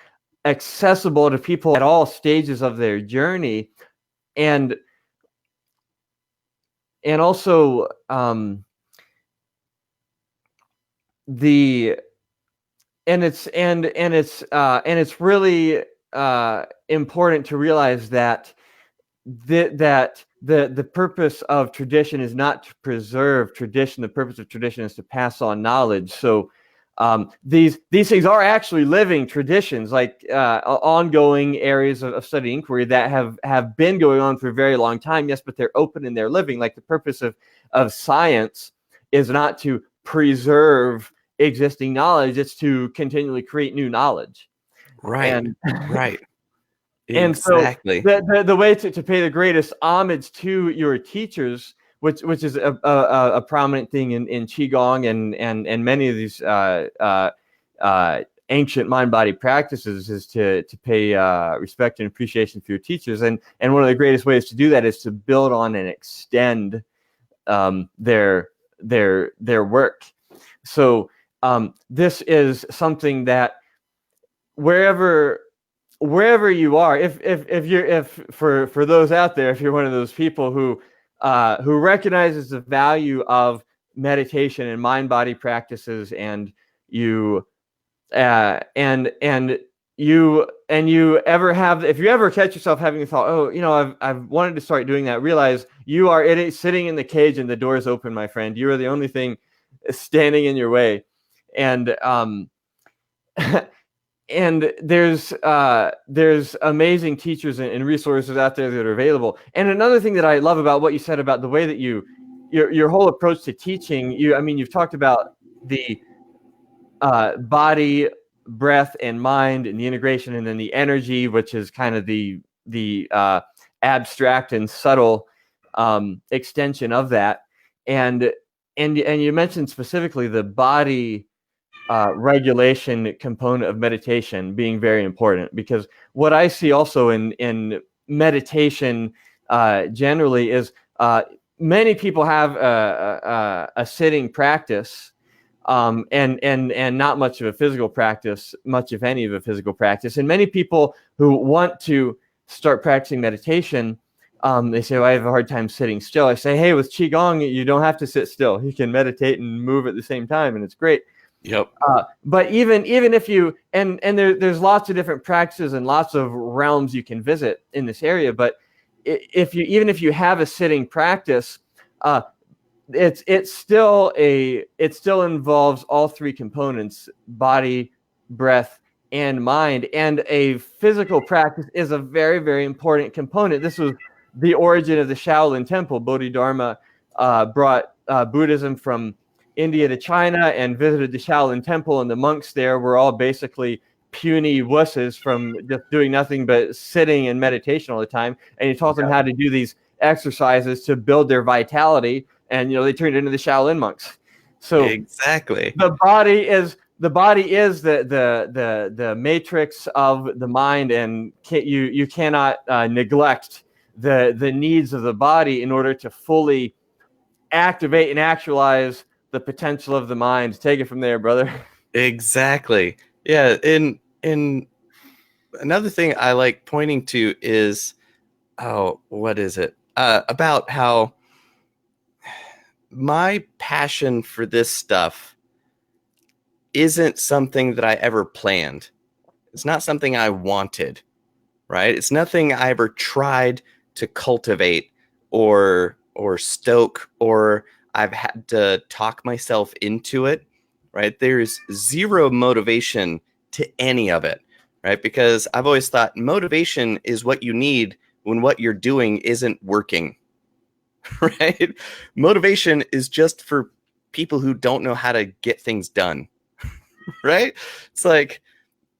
[SPEAKER 1] accessible to people at all stages of their journey, and also the and it's really important to realize that the purpose of tradition is not to preserve tradition. The purpose of tradition is to pass on knowledge. So these things are actually living traditions, like ongoing areas of study inquiry that have been going on for a very long time. Yes, but they're open and they're living. Like, the purpose of science is not to preserve existing knowledge; it's to continually create new knowledge.
[SPEAKER 2] Right. Right.
[SPEAKER 1] And so
[SPEAKER 2] Exactly.
[SPEAKER 1] the way to pay the greatest homage to your teachers, which is a prominent thing in Qigong and many of these ancient mind body practices, is to pay respect and appreciation for your teachers. And one of the greatest ways to do that is to build on and extend their work. So this is something that wherever you are, if for those out there, if you're one of those people who recognizes the value of meditation and mind body practices, and you and you ever have, if you ever catch yourself having a thought, oh, I've wanted to start doing that, realize you are sitting in the cage and the door's open, my friend. You are the only thing standing in your way. And and there's amazing teachers and resources out there that are available. And another thing that I love about what you said about the way that your whole approach to teaching, you've talked about the body, breath, and mind, and the integration, and then the energy, which is kind of the abstract and subtle extension of that. And you mentioned specifically the body regulation component of meditation being very important, because what I see also in meditation generally is many people have a sitting practice, and not much of a physical practice, much if any of a physical practice. And many people who want to start practicing meditation, they say, well, I have a hard time sitting still. I say, hey, with Qigong, you don't have to sit still. You can meditate and move at the same time, and it's great.
[SPEAKER 2] Yep.
[SPEAKER 1] But even if you, and there's lots of different practices and lots of realms you can visit in this area. But if you have a sitting practice, it still involves all three components: body, breath, and mind. And a physical practice is a very, very important component. This was the origin of the Shaolin Temple. Bodhidharma brought Buddhism from India to China and visited the Shaolin Temple, and the monks there were all basically puny wusses from just doing nothing but sitting in meditation all the time. And he taught them how to do these exercises to build their vitality, and they turned into the Shaolin monks. So
[SPEAKER 2] exactly,
[SPEAKER 1] the body is the matrix of the mind, and you cannot neglect the needs of the body in order to fully activate and actualize the potential of the mind. Take it from there, brother.
[SPEAKER 2] Exactly. Yeah. And another thing I like pointing to is, what is it? About how my passion for this stuff isn't something that I ever planned. It's not something I wanted, right? It's nothing I ever tried to cultivate or stoke, or I've had to talk myself into it, right? There's zero motivation to any of it, right? Because I've always thought motivation is what you need when what you're doing isn't working, right? Motivation is just for people who don't know how to get things done, right? It's like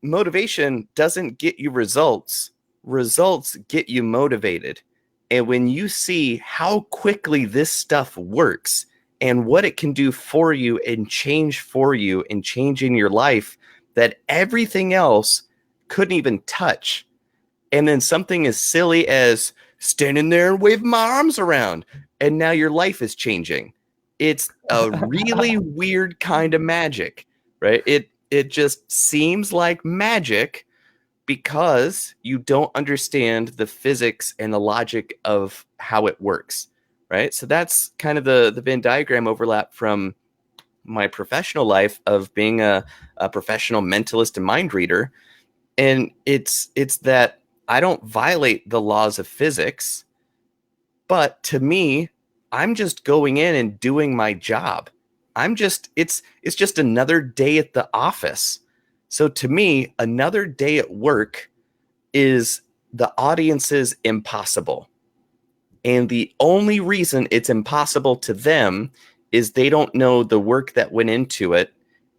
[SPEAKER 2] motivation doesn't get you results. Results get you motivated. And when you see how quickly this stuff works and what it can do for you and change for you and change in your life that everything else couldn't even touch. And then something as silly as standing there and waving my arms around, and now your life is changing. It's a really weird kind of magic, right? It just seems like magic because you don't understand the physics and the logic of how it works, right? So that's kind of the Venn diagram overlap from my professional life of being a professional mentalist and mind reader. And it's that I don't violate the laws of physics, but to me, I'm just going in and doing my job. It's just another day at the office. So to me, another day at work is the audience's impossible. And the only reason it's impossible to them is they don't know the work that went into it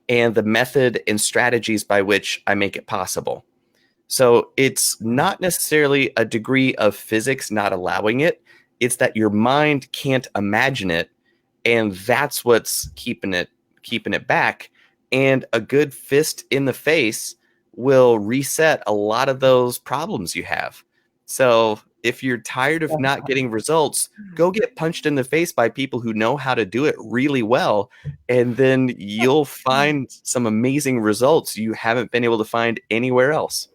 [SPEAKER 2] and the method and strategies by which I make it possible. So it's not necessarily a degree of physics not allowing it. It's that your mind can't imagine it. And that's what's keeping it back. And a good fist in the face will reset a lot of those problems you have. So if you're tired of not getting results, go get punched in the face by people who know how to do it really well. And then you'll find some amazing results you haven't been able to find anywhere else.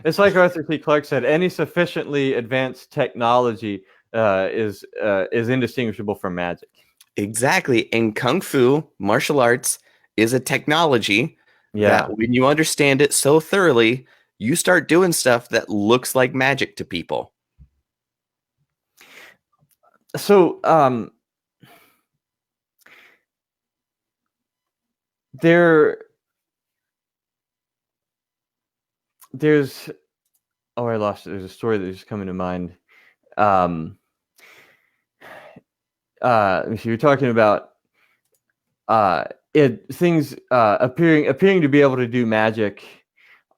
[SPEAKER 1] It's like Arthur C. Clarke said, any sufficiently advanced technology is indistinguishable from magic.
[SPEAKER 2] Exactly. And Kung Fu, martial arts, is a technology,
[SPEAKER 1] Yeah.
[SPEAKER 2] that when you understand it so thoroughly, you start doing stuff that looks like magic to people.
[SPEAKER 1] So there there's I lost it. There's a story that's just coming to mind. Um Let me see, you're talking about things appearing to be able to do magic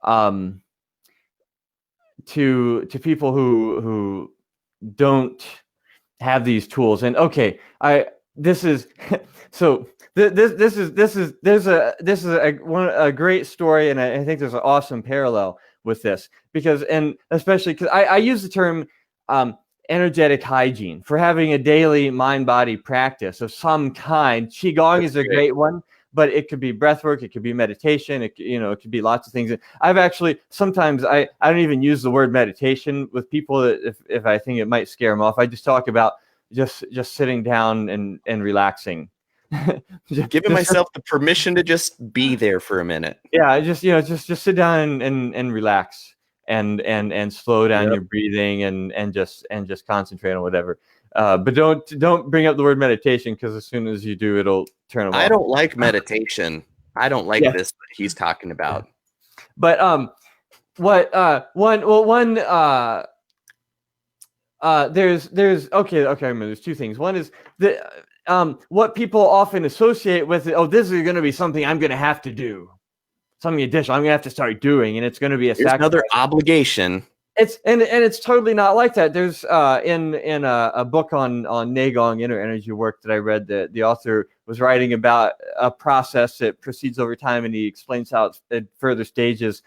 [SPEAKER 1] um to people who don't have these tools. And okay, I this is so this is a great story, and I think there's an awesome parallel with this, because, and especially because I use the term um, energetic hygiene for having a daily mind body practice of some kind. Qigong is a great one, but it could be breath work, it could be meditation, it could be lots of things. I've actually sometimes I don't even use the word meditation with people if I think it might scare them off. I just talk about just sitting down and relaxing.
[SPEAKER 2] Giving myself the permission to just be there for a minute.
[SPEAKER 1] Yeah, just sit down and relax and slow down your breathing and just concentrate on whatever. But don't bring up the word meditation, because as soon as you do, it'll turn them off.
[SPEAKER 2] I don't like meditation. I don't like this that he's talking about.
[SPEAKER 1] But there's okay, I remember there's two things. One is what people often associate with it. Oh, this is going to be something I'm going to have to do, something additional I'm going to have to start doing, and it's going to be
[SPEAKER 2] another obligation.
[SPEAKER 1] It's it's totally not like that. There's in a book on Neigong inner energy work that I read, that the author was writing about a process that proceeds over time, and he explains how it's at further stages.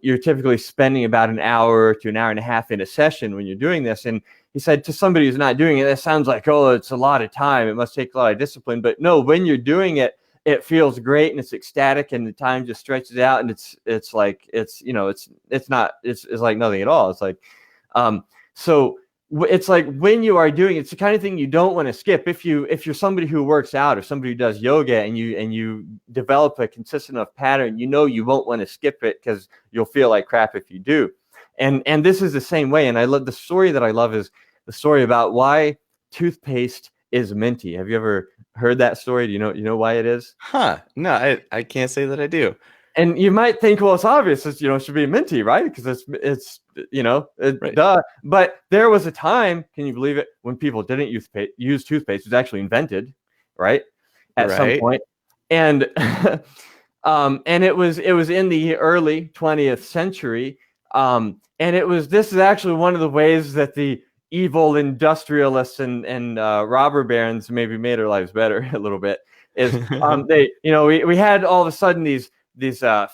[SPEAKER 1] You're typically spending about an hour to an hour and a half in a session when you're doing this. And he said, to somebody who's not doing it, that sounds like, oh, it's a lot of time, it must take a lot of discipline. But no, when you're doing it, it feels great, and it's ecstatic, and the time just stretches out, and it's like it's like nothing at all. It's like so it's like when you are doing it, it's the kind of thing you don't want to skip. If you're somebody who works out or somebody who does yoga, and you develop a consistent enough pattern, you won't want to skip it, because you'll feel like crap if you do. And this is the same way. And I love the story that I love is the story about why toothpaste is minty. Have you ever heard that story? Do you know why it is?
[SPEAKER 2] No, I can't say that I do.
[SPEAKER 1] And you might think, well, it's obvious. It's, it should be minty, right? Because it's right. Duh. But there was a time, can you believe it, when people didn't use toothpaste. It was actually invented, right? At some point. And and it was in the early 20th century. And this is actually one of the ways that the evil industrialists and robber barons maybe made our lives better a little bit. Is we had all of a sudden these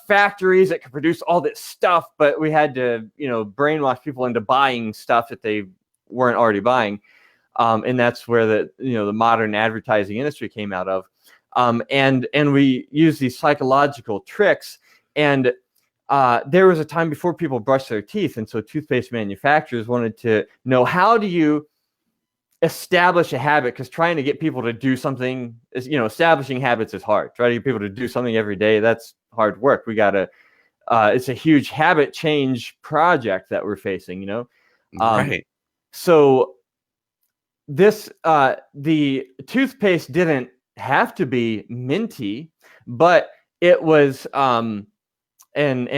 [SPEAKER 1] factories that could produce all this stuff, but we had to brainwash people into buying stuff that they weren't already buying, and that's where the modern advertising industry came out of, and we use these psychological tricks. And there was a time before people brushed their teeth, and so toothpaste manufacturers wanted to know, how do you establish a habit? Because trying to get people to do something is, establishing habits is hard. Try to get people to do something every day, that's hard work. We gotta it's a huge habit change project that we're facing,
[SPEAKER 2] right.
[SPEAKER 1] So this the toothpaste didn't have to be minty, but it was and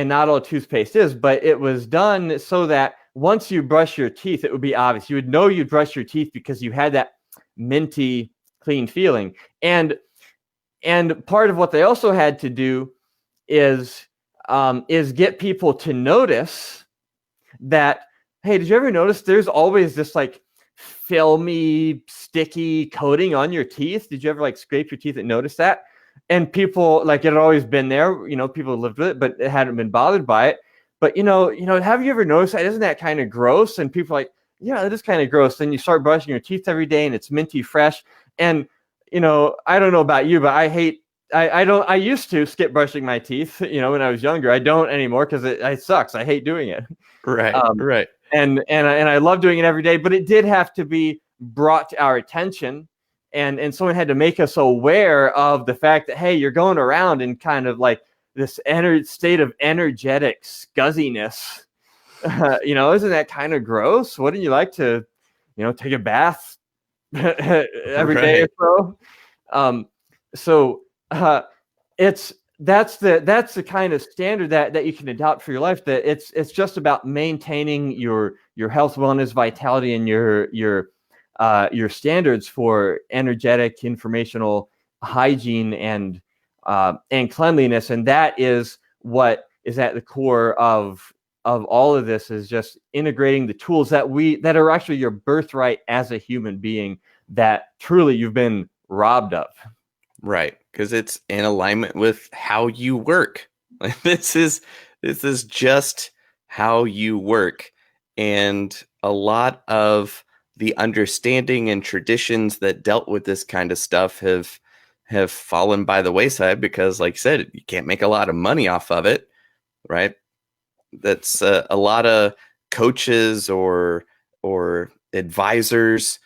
[SPEAKER 1] not all toothpaste is, but it was done so that once you brush your teeth, it would be obvious. You would know you brushed your teeth because you had that minty, clean feeling. And part of what they also had to do is get people to notice that, hey, did you ever notice there's always this like filmy, sticky coating on your teeth? Did you ever like scrape your teeth and notice that? And people, like, it had always been there, people lived with it, but it hadn't been bothered by it. But, have you ever noticed that? Isn't that kind of gross? And people are like, yeah, it is kind of gross. Then you start brushing your teeth every day and it's minty fresh. And, I don't know about you, but I used to skip brushing my teeth, when I was younger. I don't anymore because it sucks. I hate doing it.
[SPEAKER 2] Right. Right.
[SPEAKER 1] And I love doing it every day, but it did have to be brought to our attention. And someone had to make us aware of the fact that, hey, you're going around and kind of like state of energetic scuzziness. Isn't that kind of gross? Wouldn't you like to, take a bath every day or
[SPEAKER 2] Right.
[SPEAKER 1] so? So it's that's the kind of standard that you can adopt for your life. That it's just about maintaining your health, wellness, vitality, and your standards for energetic, informational hygiene and cleanliness, and that is what is at the core of all of this, is just integrating the tools that are actually your birthright as a human being that truly you've been robbed of.
[SPEAKER 2] Right, because it's in alignment with how you work. Like, this is just how you work, and a lot of the understanding and traditions that dealt with this kind of stuff have fallen by the wayside because, like you said, you can't make a lot of money off of it, right? That's a lot of coaches or advisors,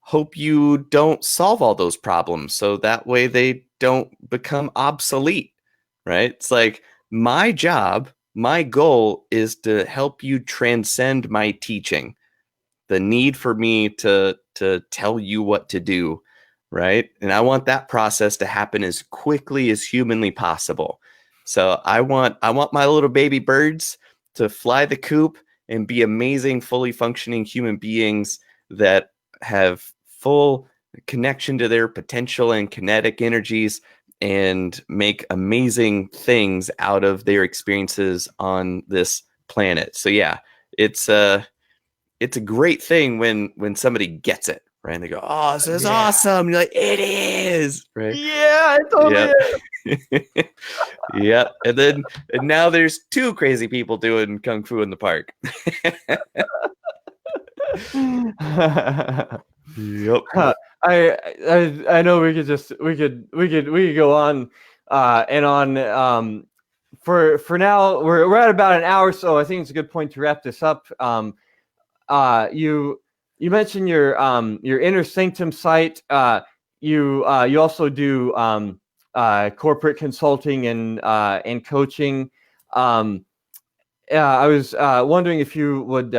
[SPEAKER 2] hope you don't solve all those problems so that way they don't become obsolete, right? It's like, my job, my goal is to help you transcend my teaching, the need for me to tell you what to do, right? And I want that process to happen as quickly as humanly possible. So I want my little baby birds to fly the coop and be amazing, fully functioning human beings that have full connection to their potential and kinetic energies and make amazing things out of their experiences on this planet. So yeah, it's a great thing when somebody gets it, right? And they go, "Oh, this is awesome." And you're like, "It is," right?
[SPEAKER 1] Yeah, it totally
[SPEAKER 2] Yeah. Yeah. And now there's two crazy people doing kung fu in the park. Yep.
[SPEAKER 1] I know we could go on and on. For now, we're at about an hour, so I think it's a good point to wrap this up. You mentioned your Inner Sanctum site. You also do corporate consulting and coaching. I was wondering if you would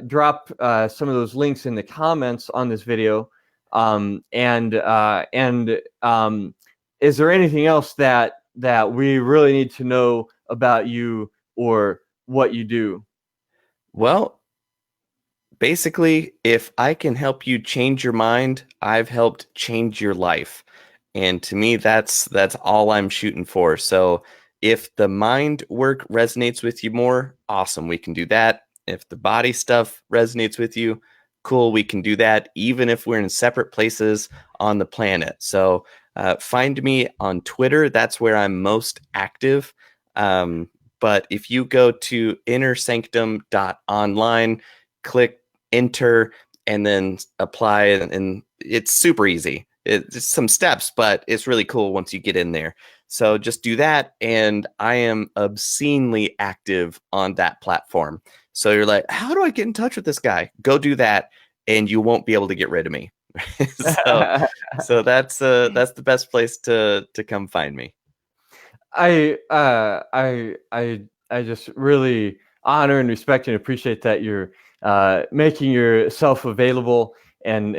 [SPEAKER 1] drop some of those links in the comments on this video. And is there anything else that we really need to know about you or what you do?
[SPEAKER 2] Well, basically, if I can help you change your mind, I've helped change your life. And to me, that's all I'm shooting for. So if the mind work resonates with you more, awesome, we can do that. If the body stuff resonates with you, cool, we can do that, even if we're in separate places on the planet. So find me on Twitter. That's where I'm most active. But if you go to innersanctum.online, click enter, and then apply, and it's super easy. It's some steps, but it's really cool once you get in there. So just do that, and I am obscenely active on that platform. So you're like, how do I get in touch with this guy? Go do that, and you won't be able to get rid of me. So that's the best place to come find me.
[SPEAKER 1] I just really honor and respect and appreciate that you're making yourself available and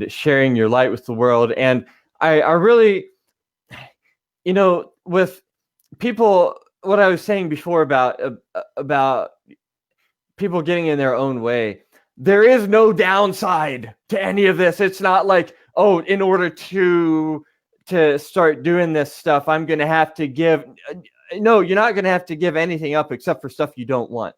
[SPEAKER 1] sharing your light with the world. And I really, with people, what I was saying before about people getting in their own way, there is no downside to any of this. It's not like, oh, in order to start doing this stuff, I'm going to have to give. No, you're not going to have to give anything up except for stuff you don't want.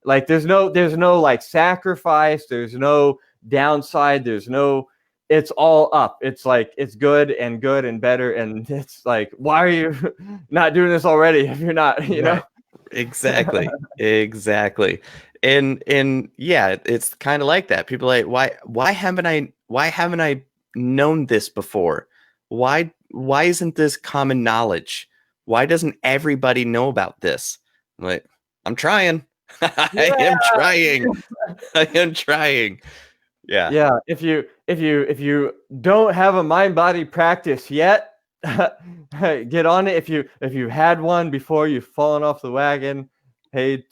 [SPEAKER 1] Like there's no like sacrifice. There's no downside. It's all up. It's like it's good and better. And it's like, why are you not doing this already if you're not, know?
[SPEAKER 2] Exactly. Exactly. And yeah, it's kind of like that. People are like, why haven't I known this before? Why isn't this common knowledge? Why doesn't everybody know about this? I'm like, I'm trying. I am trying. I am trying. Yeah.
[SPEAKER 1] Yeah. If you don't have a mind body practice yet, Get on it. If you had one before, you've fallen off the wagon. Hey,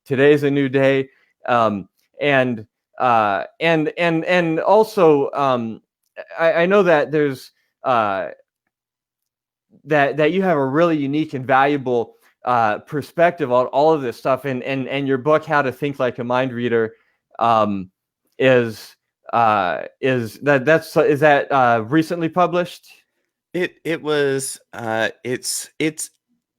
[SPEAKER 1] today's a new day. Um, and also, I know that there's that you have a really unique and valuable perspective on all of this stuff, and your book, How to Think Like a Mind Reader, um, is is that recently published?
[SPEAKER 2] It was it's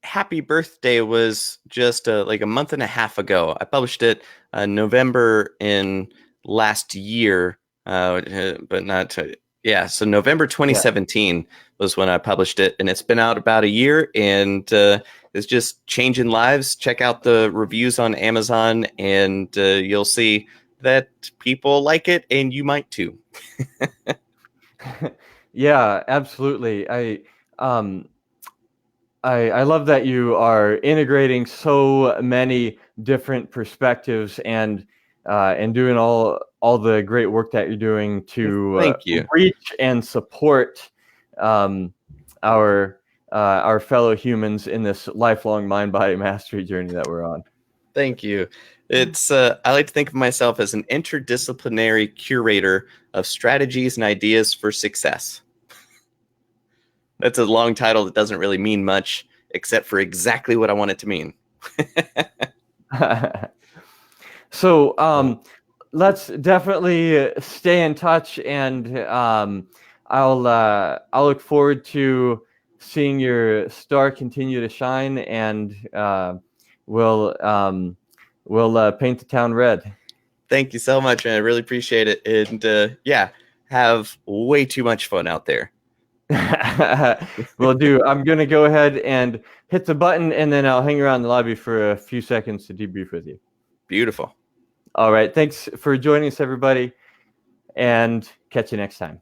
[SPEAKER 2] Happy Birthday was just like a month and a half ago. I published it November in last year, but not yeah. So November
[SPEAKER 1] Yeah.
[SPEAKER 2] 2017 was when I published it, and it's been out about a year, and it's just changing lives. Check out the reviews on Amazon, and you'll see that people like it, and you might too.
[SPEAKER 1] Yeah, absolutely. Um, I love that you are integrating so many different perspectives and doing all the great work that you're doing to
[SPEAKER 2] Thank you.
[SPEAKER 1] reach and support um, our fellow humans in this lifelong mind body mastery journey that we're on.
[SPEAKER 2] Thank you. It's I like to think of myself as an interdisciplinary curator of strategies and ideas for success. That's a long title that doesn't really mean much except for exactly what I want it to mean.
[SPEAKER 1] So let's definitely stay in touch, and I'll look forward to seeing your star continue to shine, and we'll paint the town red.
[SPEAKER 2] Thank you so much, man. I really appreciate it. And yeah, have way too much fun out there.
[SPEAKER 1] Will do. I'm gonna go ahead and hit the button, and then I'll hang around the lobby for a few seconds to debrief with you.
[SPEAKER 2] Beautiful.
[SPEAKER 1] All right. Thanks for joining us, everybody, and catch you next time.